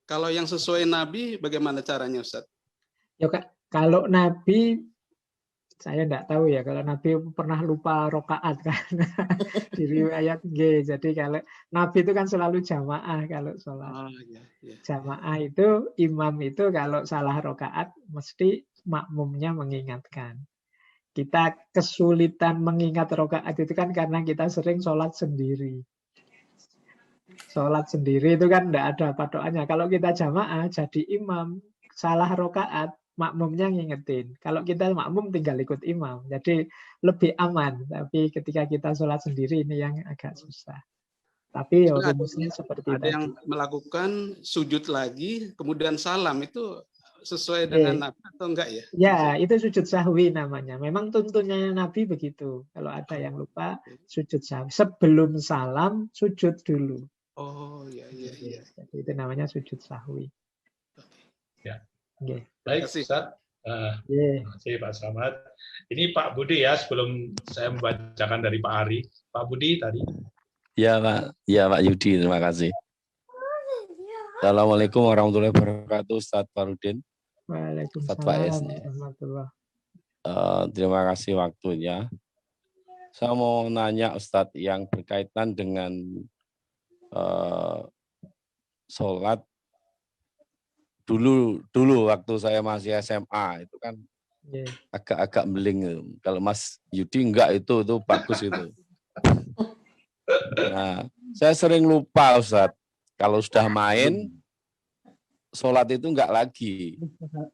Kalau yang sesuai Nabi, bagaimana caranya, Ustaz? Ya kalau Nabi, saya tidak tahu ya. Kalau Nabi pernah lupa rokaat kan di riwayat Jadi kalau Nabi itu kan selalu jamaah kalau sholat. Jamaah itu imam itu kalau salah rokaat mesti makmumnya mengingatkan. Kita kesulitan mengingat rokaat itu kan karena kita sering sholat sendiri. Sholat sendiri itu kan tidak ada patokannya. Kalau kita jamaah jadi imam, salah rokaat, makmumnya ngingetin. Kalau kita makmum tinggal ikut imam. Jadi lebih aman. Tapi ketika kita sholat sendiri ini yang agak susah. Tapi rumusnya seperti ada tadi. Yang melakukan sujud lagi, kemudian salam itu sesuai dengan Nabi atau enggak ya? Ya, itu sujud sahwi namanya. Memang tuntunnya Nabi begitu. Kalau ada yang lupa, sujud sahwi. Sebelum salam, sujud dulu. Oh, iya. Jadi itu namanya sujud sahwi. Ya. Okay. Baik, Ustaz. Terima kasih Pak Slamet. Ini Pak Budi ya, sebelum saya membacakan dari Pak Ari. Pak Budi tadi. Ya Pak Yudi, terima kasih. Assalamualaikum warahmatullahi wabarakatuh, Ustaz Farudin. Waalaikumsalam. Terima kasih waktunya. Saya mau nanya Ustadz yang berkaitan dengan sholat dulu waktu saya masih SMA itu kan Yeah. agak-agak beling. Kalau Mas Yudi enggak, itu bagus itu. Nah, saya sering lupa Ustadz. Kalau sudah main, sholat itu enggak lagi.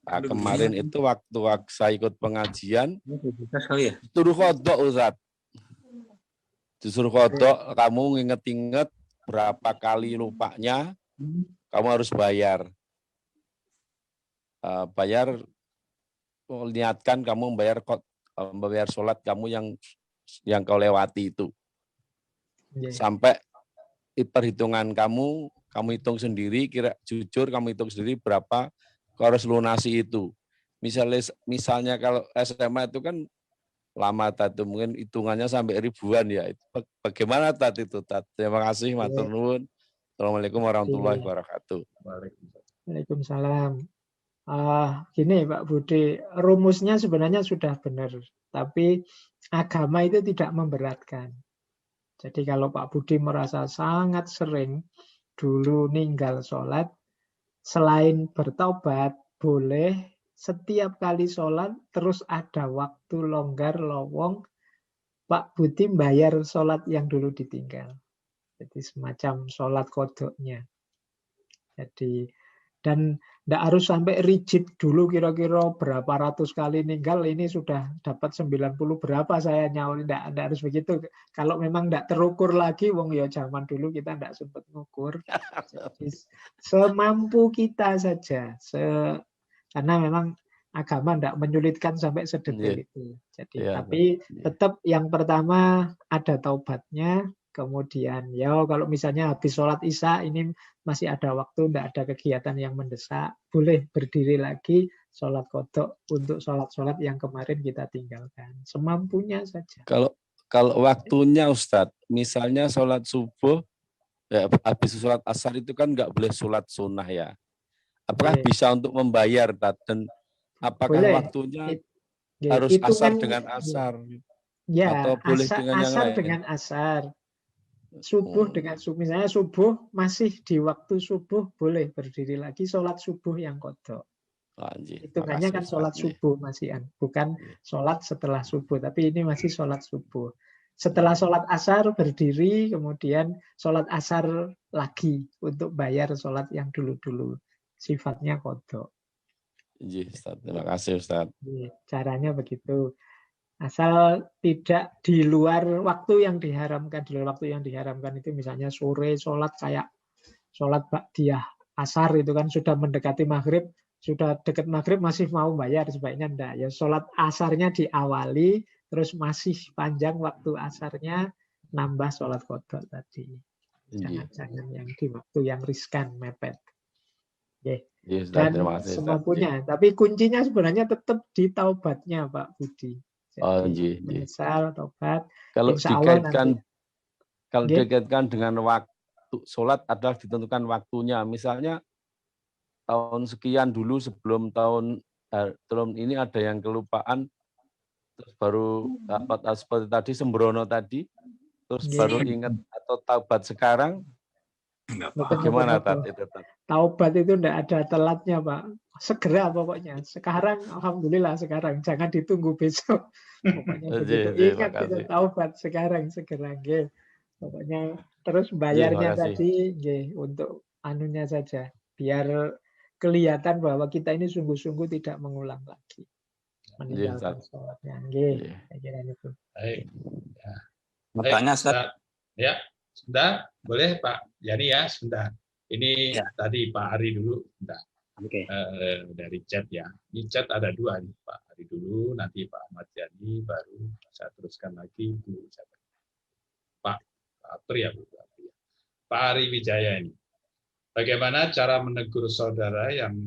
Nah, kemarin itu waktu saya ikut pengajian, disuruh kodok Ustadz. Disuruh kodok, kamu nginget-inget berapa kali lupanya, kamu harus bayar. Bayar, niatkan kamu membayar sholat kamu yang kau lewati itu. Sampai perhitungan kamu hitung sendiri, jujur kamu hitung sendiri berapa kau harus lunasi itu. Misalnya kalau SMA itu kan lama tadi, mungkin hitungannya sampai ribuan ya. Bagaimana tadi itu? Terima kasih, matur nuwun. Assalamualaikum warahmatullahi wabarakatuh. Waalaikumsalam. Gini Pak Budi, rumusnya sebenarnya sudah benar, tapi agama itu tidak memberatkan. Jadi kalau Pak Budi merasa sangat sering dulu ninggal sholat, selain bertobat, boleh setiap kali sholat terus ada waktu longgar lowong, Pak Budi bayar sholat yang dulu ditinggal. Jadi semacam sholat kodoknya. Jadi, dan tidak harus sampai rigid dulu kira-kira berapa ratus kali ninggal, ini sudah dapat 90 berapa saya nyawa, tidak harus begitu. Kalau memang tidak terukur lagi, wong ya zaman dulu kita tidak sempat ngukur. Jadi, semampu kita saja. Karena memang agama tidak menyulitkan sampai sedetail itu. Jadi, tapi tetap yang pertama ada taubatnya. Kemudian ya kalau misalnya habis sholat isya ini masih ada waktu, tidak ada kegiatan yang mendesak, boleh berdiri lagi sholat kodok untuk sholat-sholat yang kemarin kita tinggalkan. Semampunya saja. Kalau waktunya Ustadz, misalnya sholat subuh, ya, habis sholat asar itu kan nggak boleh sholat sunnah ya. Apakah bisa untuk membayar, dan apakah boleh. waktunya harus asar dengan asar? Ya, atau boleh dengan yang asar lain? dengan asar. Subuh dengan subuh, misalnya subuh masih di waktu subuh boleh berdiri lagi sholat subuh yang kodok. Hitungannya kan sholat subuh masih, bukan sholat setelah subuh, tapi ini masih sholat subuh. Setelah sholat asar berdiri, kemudian sholat asar lagi untuk bayar sholat yang dulu-dulu. Sifatnya kodok. Ustaz, terima kasih Ustaz. Caranya begitu. Asal tidak di luar waktu yang diharamkan. Di luar waktu yang diharamkan itu misalnya sore sholat kayak sholat ba'diyah asar itu kan sudah mendekati maghrib, sudah dekat maghrib masih mau bayar, sebaiknya enggak. Ya sholat asarnya diawali, terus masih panjang waktu asarnya, nambah sholat kodok tadi. Jangan-jangan yang di waktu yang riskan, mepet. Dan semampunya. Tapi kuncinya sebenarnya tetap di taubatnya Pak Budi. Menyesal, tobat. Kalau dikaitkan dengan waktu sholat adalah ditentukan waktunya. Misalnya tahun sekian dulu sebelum tahun ini ada yang kelupaan, terus baru dapat seperti tadi sembrono tadi, terus baru ingat atau taubat sekarang. Bagaimana tadi? Taubat itu tidak ada telatnya Pak. Segera pokoknya. Sekarang, alhamdulillah sekarang. Jangan ditunggu besok. Pokoknya begitu. Ingat kita taubat sekarang, segera. Pokoknya terus bayarnya tadi untuk anunya saja. Biar kelihatan bahwa kita ini sungguh-sungguh tidak mengulang lagi. Meninggalkan sholatnya. Saya kira itu. Baik. Bertanya, Ustaz. Ya, sudah. Boleh Pak Yani ya, sudah. Ini tadi Pak Ari dulu, sudah. Dari chat ya. Ini chat ada dua nih, Pak Ari dulu, nanti Pak Ahmad Yani, baru saya teruskan lagi Pak Apri ya, Bu. Pak Ari Wijaya ini. Bagaimana cara menegur saudara yang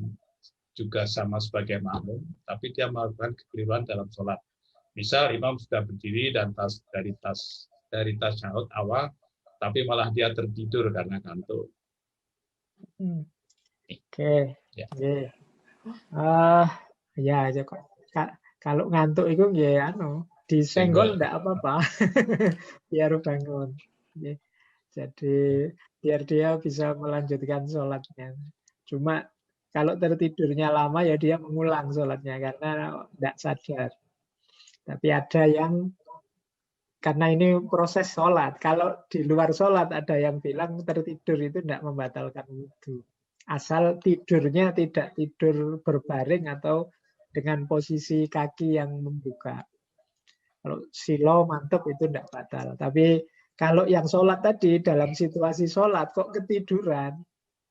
juga sama sebagai makmum, tapi dia melakukan kekeliruan dalam sholat. Misal imam sudah berdiri dan dari tasyahud awal, tapi malah dia tertidur karena kantuk. Kalau ngantuk itu disenggol enggak apa-apa. Biar bangun. Jadi biar dia bisa melanjutkan sholatnya. Cuma Kalau tertidurnya lama ya dia mengulang sholatnya karena tidak sadar. Tapi ada yang karena ini proses sholat. Kalau di luar sholat ada yang bilang tertidur itu tidak membatalkan wudhu. Asal tidurnya tidak tidur berbaring atau dengan posisi kaki yang membuka. Kalau silo mantap itu tidak batal. Tapi kalau yang sholat tadi dalam situasi sholat kok ketiduran,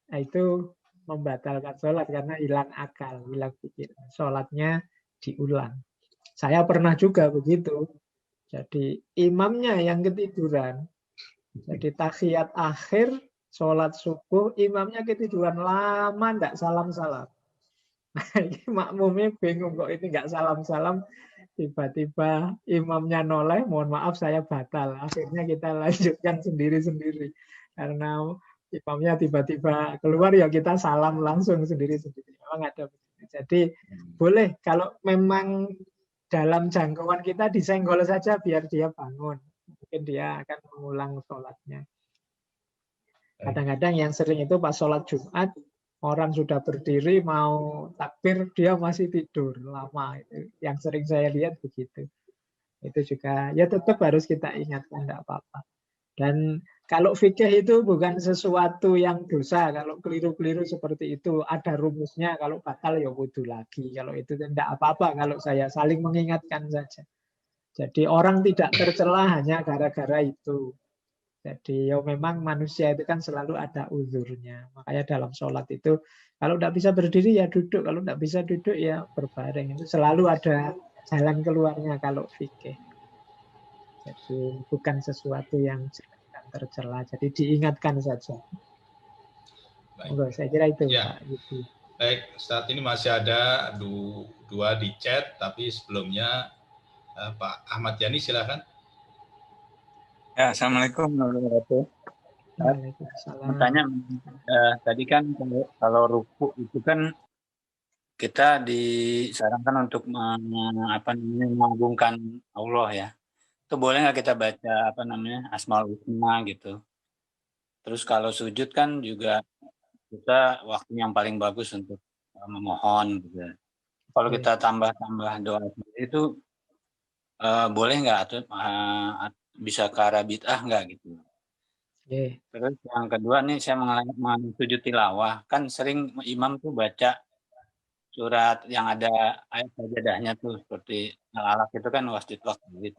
nah itu membatalkan sholat karena hilang akal, hilang pikiran. Sholatnya diulang. Saya pernah juga begitu. Jadi imamnya yang ketiduran. Jadi tahiyat akhir, sholat subuh, imamnya ketiduran lama, enggak salam-salam. Nah, ini makmumnya bingung kok ini enggak salam-salam. Tiba-tiba imamnya noleh, mohon maaf saya batal. Akhirnya kita lanjutkan sendiri-sendiri. Karena imamnya tiba-tiba keluar ya kita salam langsung sendiri-sendiri. Memang ada begitu. Jadi boleh kalau memang dalam jangkauan kita disenggol saja biar dia bangun. Mungkin dia akan mengulang sholatnya. Kadang-kadang yang sering itu pas sholat Jumat, orang sudah berdiri mau takbir, dia masih tidur lama. Yang sering saya lihat begitu. Itu juga, ya tetap harus kita ingatkan, tidak apa-apa. Dan kalau fikih itu bukan sesuatu yang dosa. Kalau keliru-keliru seperti itu, ada rumusnya. Kalau batal ya wudhu lagi. Kalau itu tidak apa-apa. Kalau saya saling mengingatkan saja. Jadi orang tidak tercela hanya gara-gara itu. Jadi ya memang manusia itu kan selalu ada uzurnya. Makanya dalam sholat itu, kalau tidak bisa berdiri ya duduk. Kalau tidak bisa duduk ya berbaring. Itu selalu ada jalan keluarnya kalau fikih. Jadi bukan sesuatu yang tercela. Jadi diingatkan saja. Baik. Saya kira itu ya. Pak Yudi. Baik, saat ini masih ada dua di chat, tapi sebelumnya Pak Ahmad Yani silakan. Ya, Assalamualaikum warahmatullahi wabarakatuh. Waalaikumsalam. Bertanya, tadi kan kalau ruku itu kan kita disarankan untuk mengagungkan Allah ya. Itu boleh nggak kita baca Asmaul Husna gitu. Terus kalau sujud kan juga kita waktu yang paling bagus untuk memohon gitu. Kalau kita tambah doa itu boleh nggak atau bisa ke arah bid'ah nggak gitu. Terus yang kedua nih saya mengalami sujud tilawah. Kan sering imam tuh baca surat yang ada ayat sajadahnya tuh seperti Al-Alaq itu kan wasjud waqtid.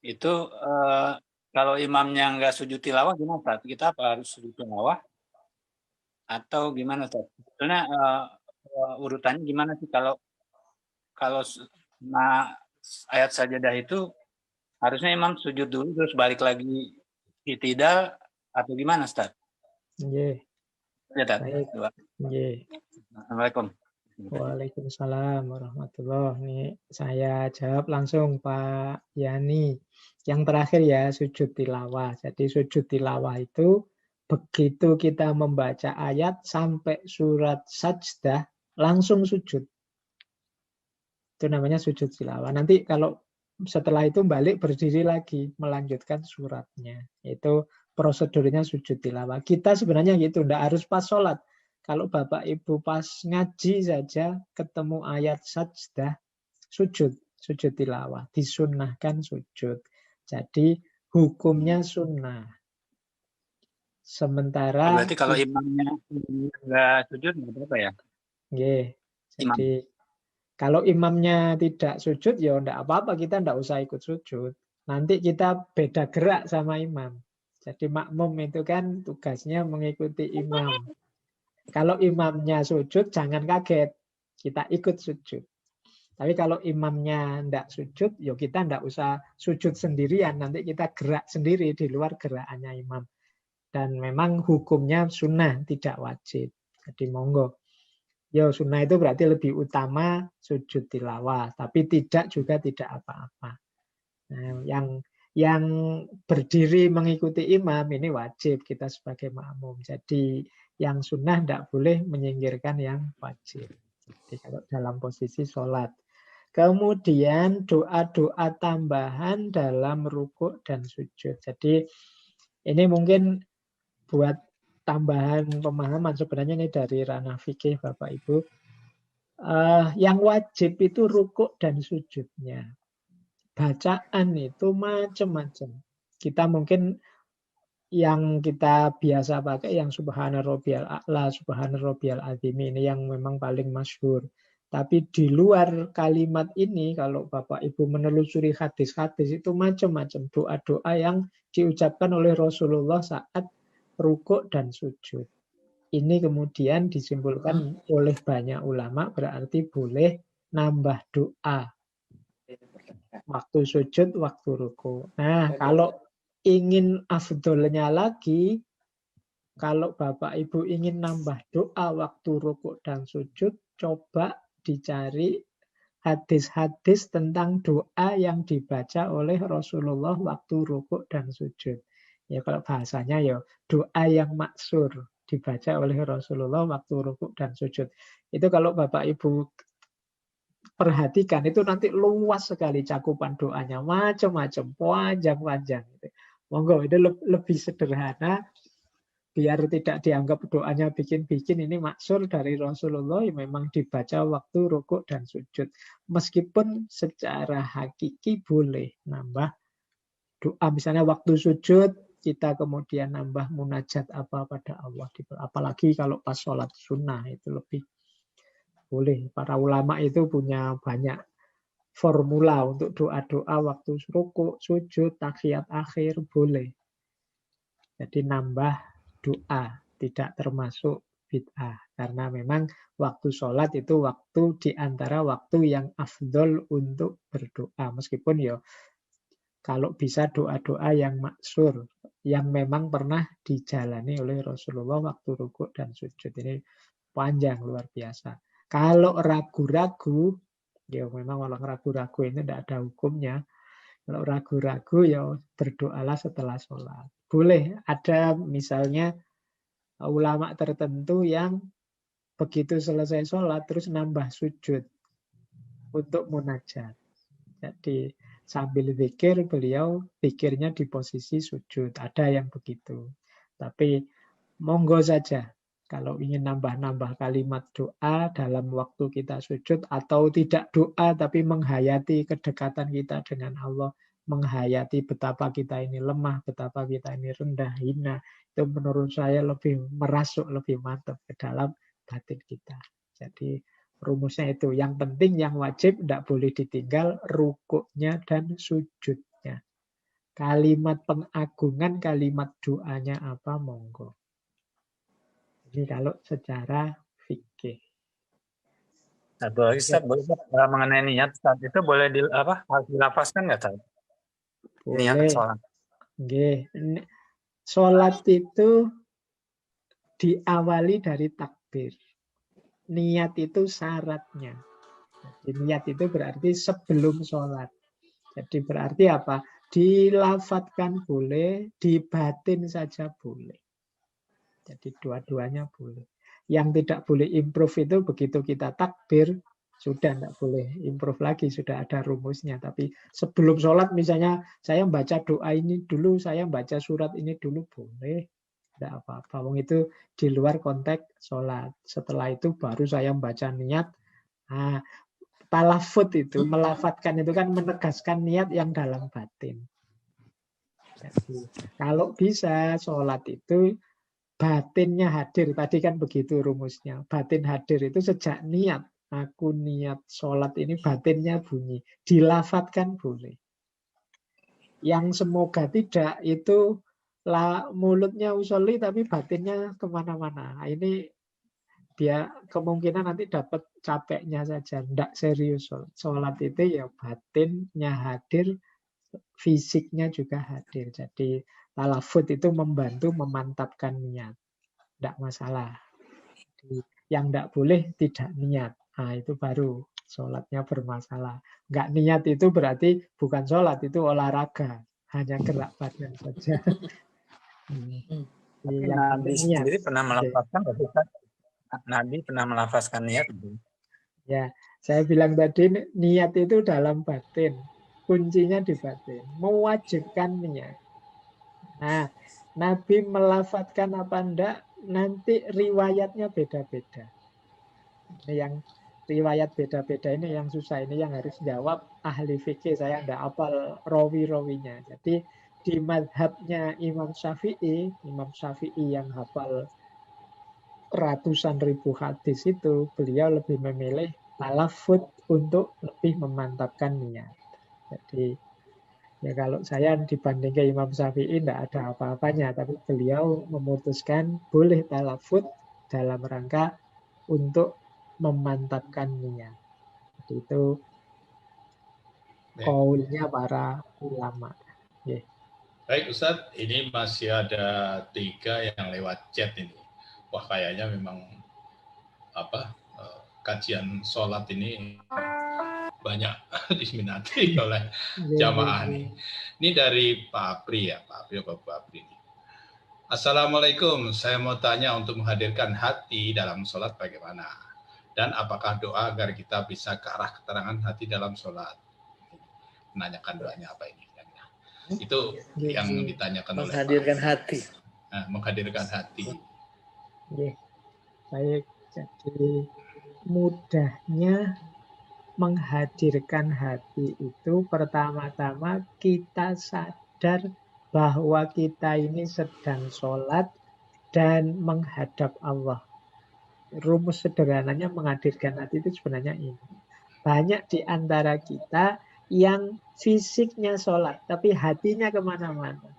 Itu kalau imamnya nggak sujud tilawah gimana Pak? Kita apa harus sujud tilawah atau gimana Pak? Sebetulnya urutannya gimana sih kalau ayat sajadah itu harusnya imam sujud dulu terus balik lagi i'tidal atau gimana Ustaz? Nggih. Ya, Ustaz. Nggih. Assalamualaikum. Waalaikumsalam warahmatullahi. Nih saya jawab langsung Pak Yani. Yang terakhir ya sujud tilawah. Jadi sujud tilawah itu begitu kita membaca ayat sampai surat sajdah langsung sujud. Itu namanya sujud tilawah. Nanti kalau setelah itu balik berdiri lagi melanjutkan suratnya. Itu prosedurnya sujud tilawah. Kita sebenarnya gitu, tidak harus pas sholat. Kalau Bapak Ibu pas ngaji saja ketemu ayat sajdah, sujud tilawah, disunnahkan sujud. Jadi hukumnya sunnah. Sementara berarti kalau imamnya nggak sujud nggak apa-apa ya? Nggih. Jadi kalau imamnya tidak sujud ya enggak apa-apa, kita enggak usah ikut sujud. Nanti kita beda gerak sama imam. Jadi makmum itu kan tugasnya mengikuti imam. Kalau imamnya sujud, jangan kaget. Kita ikut sujud. Tapi kalau imamnya tidak sujud, ya kita tidak usah sujud sendirian. Nanti kita gerak sendiri di luar gerakannya imam. Dan memang hukumnya sunnah, tidak wajib. Jadi monggo. Ya sunnah itu berarti lebih utama sujud tilawah. Tapi tidak juga tidak apa-apa. Nah, yang berdiri mengikuti imam ini wajib kita sebagai makmum. Jadi yang sunnah tidak boleh menyingkirkan yang wajib. Jadi kalau dalam posisi sholat. Kemudian doa-doa tambahan dalam rukuk dan sujud. Jadi ini mungkin buat tambahan pemahaman sebenarnya ini dari ranah fikih Bapak Ibu. Yang wajib itu rukuk dan sujudnya. Bacaan itu macam-macam. Kita mungkin yang kita biasa pakai yang subhana rabbiyal a'la, subhana rabbiyal azim ini yang memang paling masyhur. Tapi di luar kalimat ini kalau Bapak Ibu menelusuri hadis-hadis itu macam-macam doa-doa yang diucapkan oleh Rasulullah saat rukuk dan sujud. Ini kemudian disimpulkan oleh banyak ulama berarti boleh nambah doa waktu sujud, waktu rukuk. Nah, kalau ingin afdolnya lagi, kalau Bapak Ibu ingin nambah doa waktu rukuk dan sujud, coba dicari hadis-hadis tentang doa yang dibaca oleh Rasulullah waktu rukuk dan sujud. Ya kalau bahasanya ya doa yang maksur dibaca oleh Rasulullah waktu rukuk dan sujud. Itu kalau Bapak Ibu perhatikan itu nanti luas sekali cakupan doanya, macam-macam, panjang-panjang. Monggo itu lebih sederhana, biar tidak dianggap doanya bikin-bikin. Ini maksur dari Rasulullah yang memang dibaca waktu rukuk dan sujud. Meskipun secara hakiki boleh nambah doa. Misalnya waktu sujud, kita kemudian nambah munajat apa pada Allah. Apalagi kalau pas sholat sunnah itu lebih boleh. Para ulama itu punya banyak formula untuk doa-doa waktu rukuk, sujud, tahiyat akhir, boleh. Jadi nambah doa, tidak termasuk bid'ah. Karena memang waktu sholat itu waktu di antara waktu yang afdol untuk berdoa. Meskipun ya kalau bisa doa-doa yang maksur, yang memang pernah dijalani oleh Rasulullah waktu rukuk dan sujud. Ini panjang, luar biasa. Kalau ragu-ragu, ya memang kalau ragu-ragu ini tidak ada hukumnya. Kalau ragu-ragu ya berdoalah setelah sholat. Boleh, ada misalnya ulama tertentu yang begitu selesai sholat terus nambah sujud untuk munajat. Jadi sambil zikir beliau zikirnya di posisi sujud. Ada yang begitu. Tapi monggo saja. Kalau ingin nambah-nambah kalimat doa dalam waktu kita sujud atau tidak doa tapi menghayati kedekatan kita dengan Allah, menghayati betapa kita ini lemah, betapa kita ini rendah, hina, itu menurut saya lebih merasuk, lebih mantap ke dalam batin kita. Jadi rumusnya itu, yang penting, yang wajib tidak boleh ditinggal rukuknya dan sujudnya. Kalimat pengagungan, kalimat doanya apa, monggo. Ini kalau secara fikih. Satu lagi Ustaz, mengenai niat saat itu boleh harus dilafazkan nggak Ustaz? Niat sholat. Oke. Sholat itu diawali dari takbir. Niat itu syaratnya. Jadi niat itu berarti sebelum sholat. Jadi berarti apa? Dilafadzkan boleh, dibatin saja boleh. Jadi dua-duanya boleh. Yang tidak boleh improve itu begitu kita takbir, sudah tidak boleh improve lagi, sudah ada rumusnya. Tapi sebelum sholat misalnya saya baca doa ini dulu, saya baca surat ini dulu, boleh. Tidak apa-apa. Itu di luar konteks sholat. Setelah itu baru saya baca niat. Nah, talafut itu, melafatkan itu kan menegaskan niat yang dalam batin. Jadi kalau bisa sholat itu batinnya hadir, tadi kan begitu rumusnya. Batin hadir itu sejak niat. Aku niat sholat ini batinnya bunyi. Dilafatkan boleh. Yang semoga tidak itu mulutnya usolli tapi batinnya kemana-mana. Ini dia kemungkinan nanti dapat capeknya saja. Tidak serius sholat itu ya batinnya hadir, fisiknya juga hadir. Jadi talafut itu membantu memantapkan niat. Tidak masalah. Yang tidak boleh tidak niat. Nah itu baru sholatnya bermasalah. Nggak niat itu berarti bukan sholat, itu olahraga. Hanya gerak badan saja. Nabi sendiri pernah melafazkan, Nabi pernah melafazkan niat. Ya, saya bilang tadi niat itu dalam batin. Kuncinya di batin. Mewajibkan niat. Nah, Nabi melafatkan apa enggak, nanti riwayatnya beda-beda. Ini yang riwayat beda-beda ini yang susah, ini yang harus jawab ahli fikih. Saya tidak hafal rawi-rawinya. Jadi di madhabnya Imam Syafi'i yang hafal ratusan ribu hadis itu, beliau lebih memilih talafut untuk lebih memantapkan niat. Jadi ya kalau saya dibanding ke Imam Syafi'i tidak ada apa-apanya, tapi beliau memutuskan boleh talafut dalam rangka untuk memantapkan niat. Jadi itu kaulnya para ulama. Yeah. Baik Ustadz, ini masih ada 3 yang lewat chat ini. Wah kayaknya memang kajian sholat ini banyak diminati oleh jamaah nih. Ini dari Pak Apri ya, Pak Apri ini. Assalamualaikum, saya mau tanya untuk menghadirkan hati dalam sholat bagaimana? Dan apakah doa agar kita bisa ke arah keterangan hati dalam sholat? Menanyakan doanya apa ini? Itu yang ditanyakan oleh menghadirkan hati. Menghadirkan hati. Baik, jadi mudahnya menghadirkan hati itu pertama-tama kita sadar bahwa kita ini sedang sholat dan menghadap Allah. Rumus sederhananya menghadirkan hati itu sebenarnya ini. Banyak di antara kita yang fisiknya sholat, tapi hatinya kemana-mana.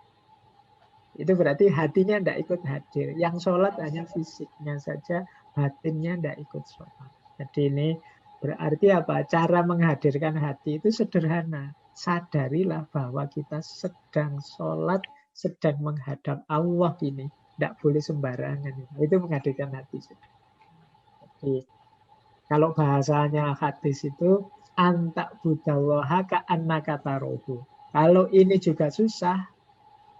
Itu berarti hatinya tidak ikut hadir. Yang sholat hanya fisiknya saja, batinnya tidak ikut sholat. Jadi ini berarti apa? Cara menghadirkan hati itu sederhana. Sadarilah bahwa kita sedang sholat, sedang menghadap Allah ini. Tidak boleh sembarangan. Itu menghadirkan hati. Jadi, kalau bahasanya hadis itu, antak budawaha ka'annaka tarohu. Kalau ini juga susah,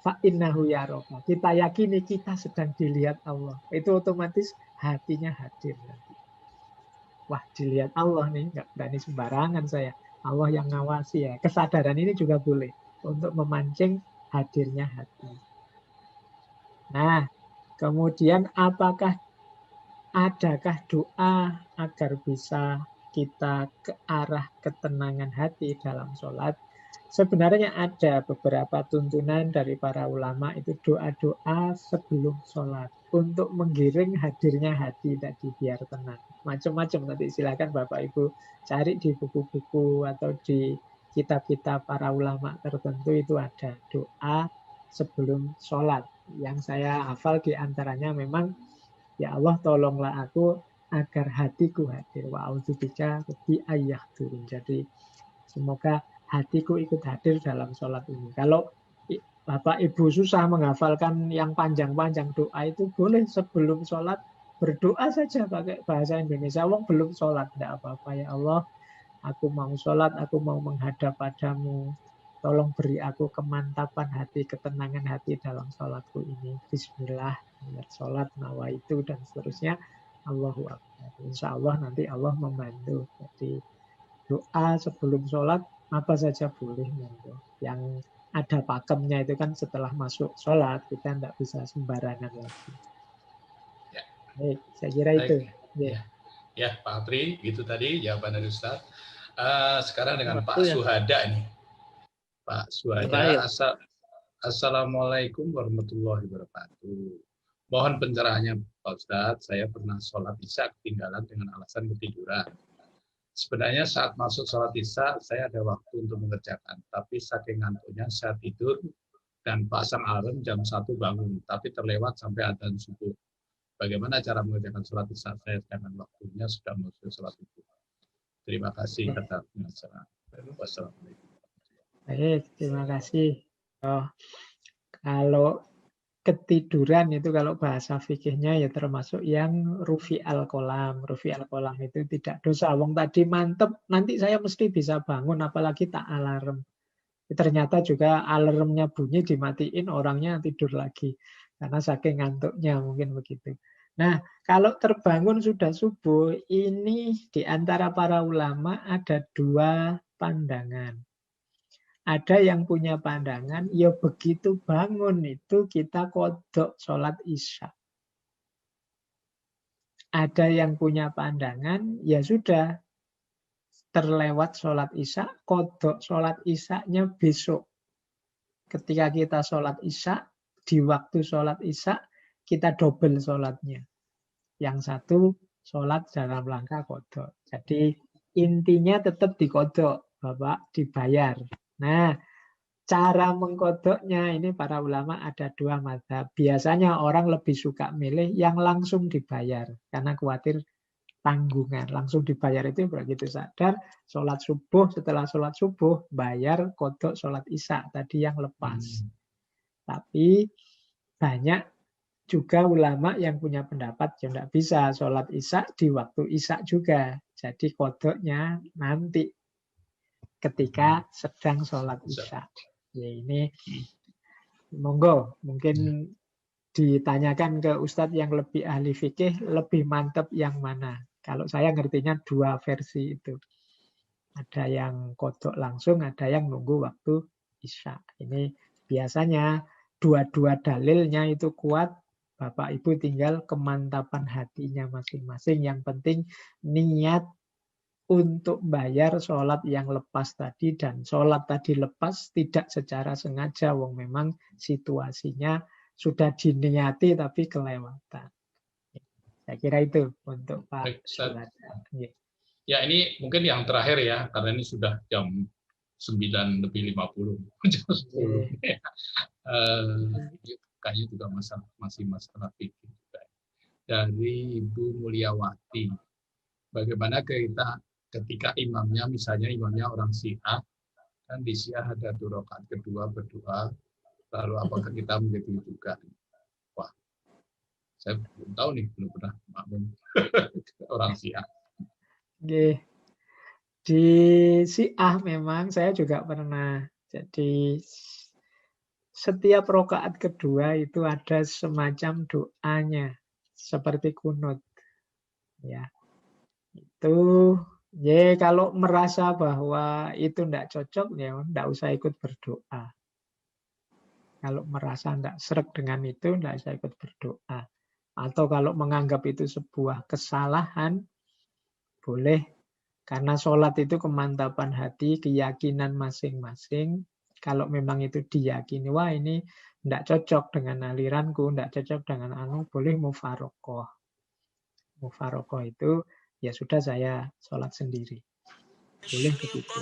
fa'innahu yaroka. Kita yakini kita sedang dilihat Allah. Itu otomatis hatinya hadir nanti. Wah, dilihat Allah nih, nggak berani sembarangan saya. Allah yang ngawasi ya. Kesadaran ini juga boleh untuk memancing hadirnya hati. Nah, kemudian adakah doa agar bisa kita ke arah ketenangan hati dalam sholat? Sebenarnya ada beberapa tuntunan dari para ulama itu doa-doa sebelum sholat untuk menggiring hadirnya hati tadi biar tenang. Macam-macam nanti silakan Bapak Ibu cari di buku-buku atau di kitab-kitab para ulama tertentu itu ada doa sebelum sholat. Yang saya hafal diantaranya memang ya Allah tolonglah aku agar hatiku hadir. Wa'udzubika bi ayyahdurun. Jadi semoga hatiku ikut hadir dalam sholat ini. Kalau Bapak Ibu susah menghafalkan yang panjang-panjang doa itu boleh sebelum sholat berdoa saja pakai bahasa Indonesia. Wong belum sholat, tidak apa-apa ya Allah. Aku mau sholat, aku mau menghadap padamu. Tolong beri aku kemantapan hati, ketenangan hati dalam sholatku ini. Bismillah, niat sholat, nawaitu dan seterusnya. Allahu Akbar. Insya Allah nanti Allah membantu. Jadi doa sebelum sholat apa saja boleh. Yang ada pakemnya itu kan setelah masuk sholat, kita tidak bisa sembarangan lagi. Ya. Baik, saya kira itu. Ya, Pak Apri, gitu tadi jawaban dari Ustaz. Sekarang dengan Pak Suhada ini. Pak Suhada, Assalamualaikum warahmatullahi wabarakatuh. Mohon pencerahannya Pak Ustaz, saya pernah sholat isya ketinggalan dengan alasan ketiduran. Sebenarnya saat masuk sholat isya, saya ada waktu untuk mengerjakan. Tapi saking ngantuknya saya tidur dan pasang alarm jam 1 bangun. Tapi terlewat sampai adzan subuh. Bagaimana cara mengerjakan sholat isya saya dengan waktunya sudah masuk sholat subuh? Terima kasih. Wassalamualaikum. Baik, terima kasih. Kalau ketiduran itu kalau bahasa fikihnya ya termasuk yang rufi al-qolam. Rufi al-qolam itu tidak dosa. Wong tadi mantep, nanti saya mesti bisa bangun, apalagi tak alarm. Ternyata juga alarmnya bunyi, dimatiin, orangnya tidur lagi. Karena saking ngantuknya mungkin begitu. Nah, kalau terbangun sudah subuh, ini di antara para ulama ada 2 pandangan. Ada yang punya pandangan, ya begitu bangun itu kita kodok sholat isya. ada yang punya pandangan, ya sudah, terlewat sholat isya, kodok sholat isyanya besok. Ketika kita sholat isya, di waktu sholat isya, kita double sholatnya. Yang satu sholat dalam rangka kodok. Jadi intinya tetap dikodok, Bapak, dibayar. Nah, cara mengkodoknya ini para ulama ada dua mazhab. Biasanya orang lebih suka milih yang langsung dibayar. Karena khawatir tanggungan. Langsung dibayar itu begitu sadar, sholat subuh, setelah sholat subuh, bayar kodok sholat isya tadi yang lepas. Tapi banyak juga ulama yang punya pendapat ya tidak bisa sholat isya di waktu isya juga. Jadi kodoknya nanti ketika sedang sholat isya. Ya ini monggo mungkin ditanyakan ke Ustadz yang lebih ahli fikih, lebih mantap yang mana. Kalau saya ngertinya dua versi itu. Ada yang kodok langsung, ada yang nunggu waktu isya. Ini biasanya dua-dua dalilnya itu kuat. Bapak Ibu tinggal kemantapan hatinya masing-masing. Yang penting niat untuk bayar sholat yang lepas tadi, dan sholat tadi lepas tidak secara sengaja, wong memang situasinya sudah diniati tapi kelewatan. Saya kira itu untuk Pak Sulada. Ya, ini mungkin yang terakhir ya, karena ini sudah jam 9:50. Jam 10. Kayaknya juga masih masalah pikir. Dari Ibu Mulyawati, bagaimana kita ketika imamnya, misalnya imamnya orang Syiah, kan di Syiah ada 2 rakaat kedua berdoa, lalu apakah kita begitu juga? Wah, saya belum tahu nih, belum pernah makmum orang Syiah. Oke. Di Syiah memang saya juga pernah. Jadi setiap rakaat kedua itu ada semacam doanya seperti kunut. Ya. Itu ya kalau merasa bahwa itu tidak cocok ya tidak usah ikut berdoa. Kalau merasa tidak sreg dengan itu tidak usah ikut berdoa. Atau kalau menganggap itu sebuah kesalahan, boleh, karena sholat itu kemantapan hati, keyakinan masing-masing. Kalau memang itu diyakini, wah ini tidak cocok dengan aliranku, tidak cocok dengan boleh mufarokoh. Mufarokoh itu ya sudah saya sholat sendiri. Boleh begitu.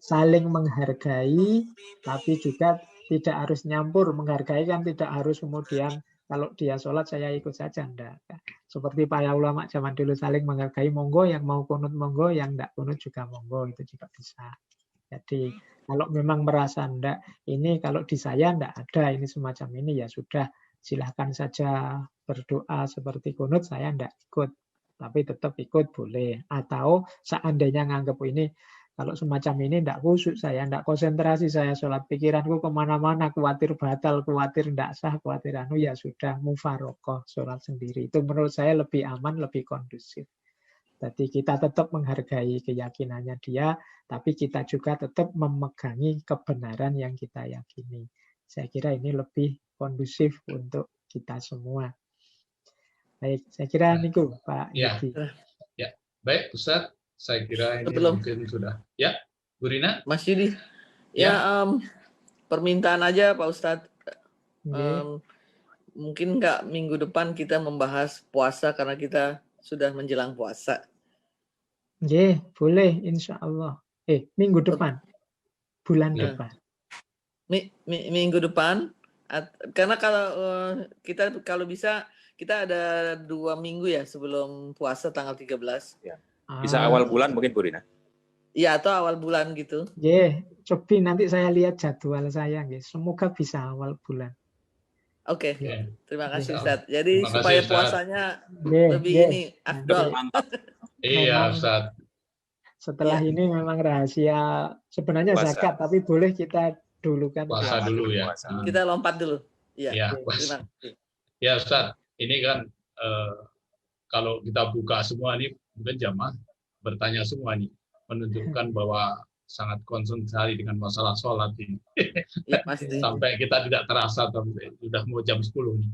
Saling menghargai, tapi juga tidak harus nyampur. Menghargai kan tidak harus kemudian kalau dia sholat saya ikut saja, enggak. Seperti para ulama zaman dulu saling menghargai, monggo yang mau kunut monggo, yang enggak kunut juga monggo, itu juga bisa. Jadi kalau memang merasa enggak, ini kalau di saya enggak ada, ini semacam ini ya sudah silahkan saja berdoa seperti kunut, saya enggak ikut. Tapi tetap ikut boleh. Atau seandainya nganggap ini kalau semacam ini tidak khusyuk saya, tidak konsentrasi saya sholat, pikiranku kemana-mana, khawatir batal, khawatir tidak sah, khawatir ya sudah mufarokoh sholat sendiri. Itu menurut saya lebih aman, lebih kondusif. Jadi kita tetap menghargai keyakinannya dia, tapi kita juga tetap memegangi kebenaran yang kita yakini. Saya kira ini lebih kondusif untuk kita semua. Baik, saya kira niku Pak Yudi. Ya, baik Ustadz. Saya kira ini mungkin sudah. Ya, Bu Rina? Mas Yudi. Ya, permintaan aja Pak Ustadz. Mungkin nggak minggu depan kita membahas puasa karena kita sudah menjelang puasa. Boleh, insya Allah. Minggu depan. Bulan depan. Minggu depan. Karena kalau bisa, kita ada 2 minggu ya sebelum puasa tanggal 13. Ya. Bisa awal bulan mungkin Bu Rina? Iya, atau awal bulan gitu. Coba nanti saya lihat jadwal saya. Semoga bisa awal bulan. Oke, terima kasih Ustadz. Jadi supaya puasanya lebih ini afdol. Iya Ustadz. Setelah ini memang rahasia sebenarnya zakat, tapi boleh kita dulukan. Puasa dulu ya. Kita lompat dulu. Iya. Terima kasih. Ya Ustadz, ini kan kalau kita buka semua ini mungkin jamaah bertanya semua nih, menunjukkan bahwa sangat concern sekali dengan masalah sholat ini. Ya, pasti. Sampai kita tidak terasa, sudah mau jam 10 nih.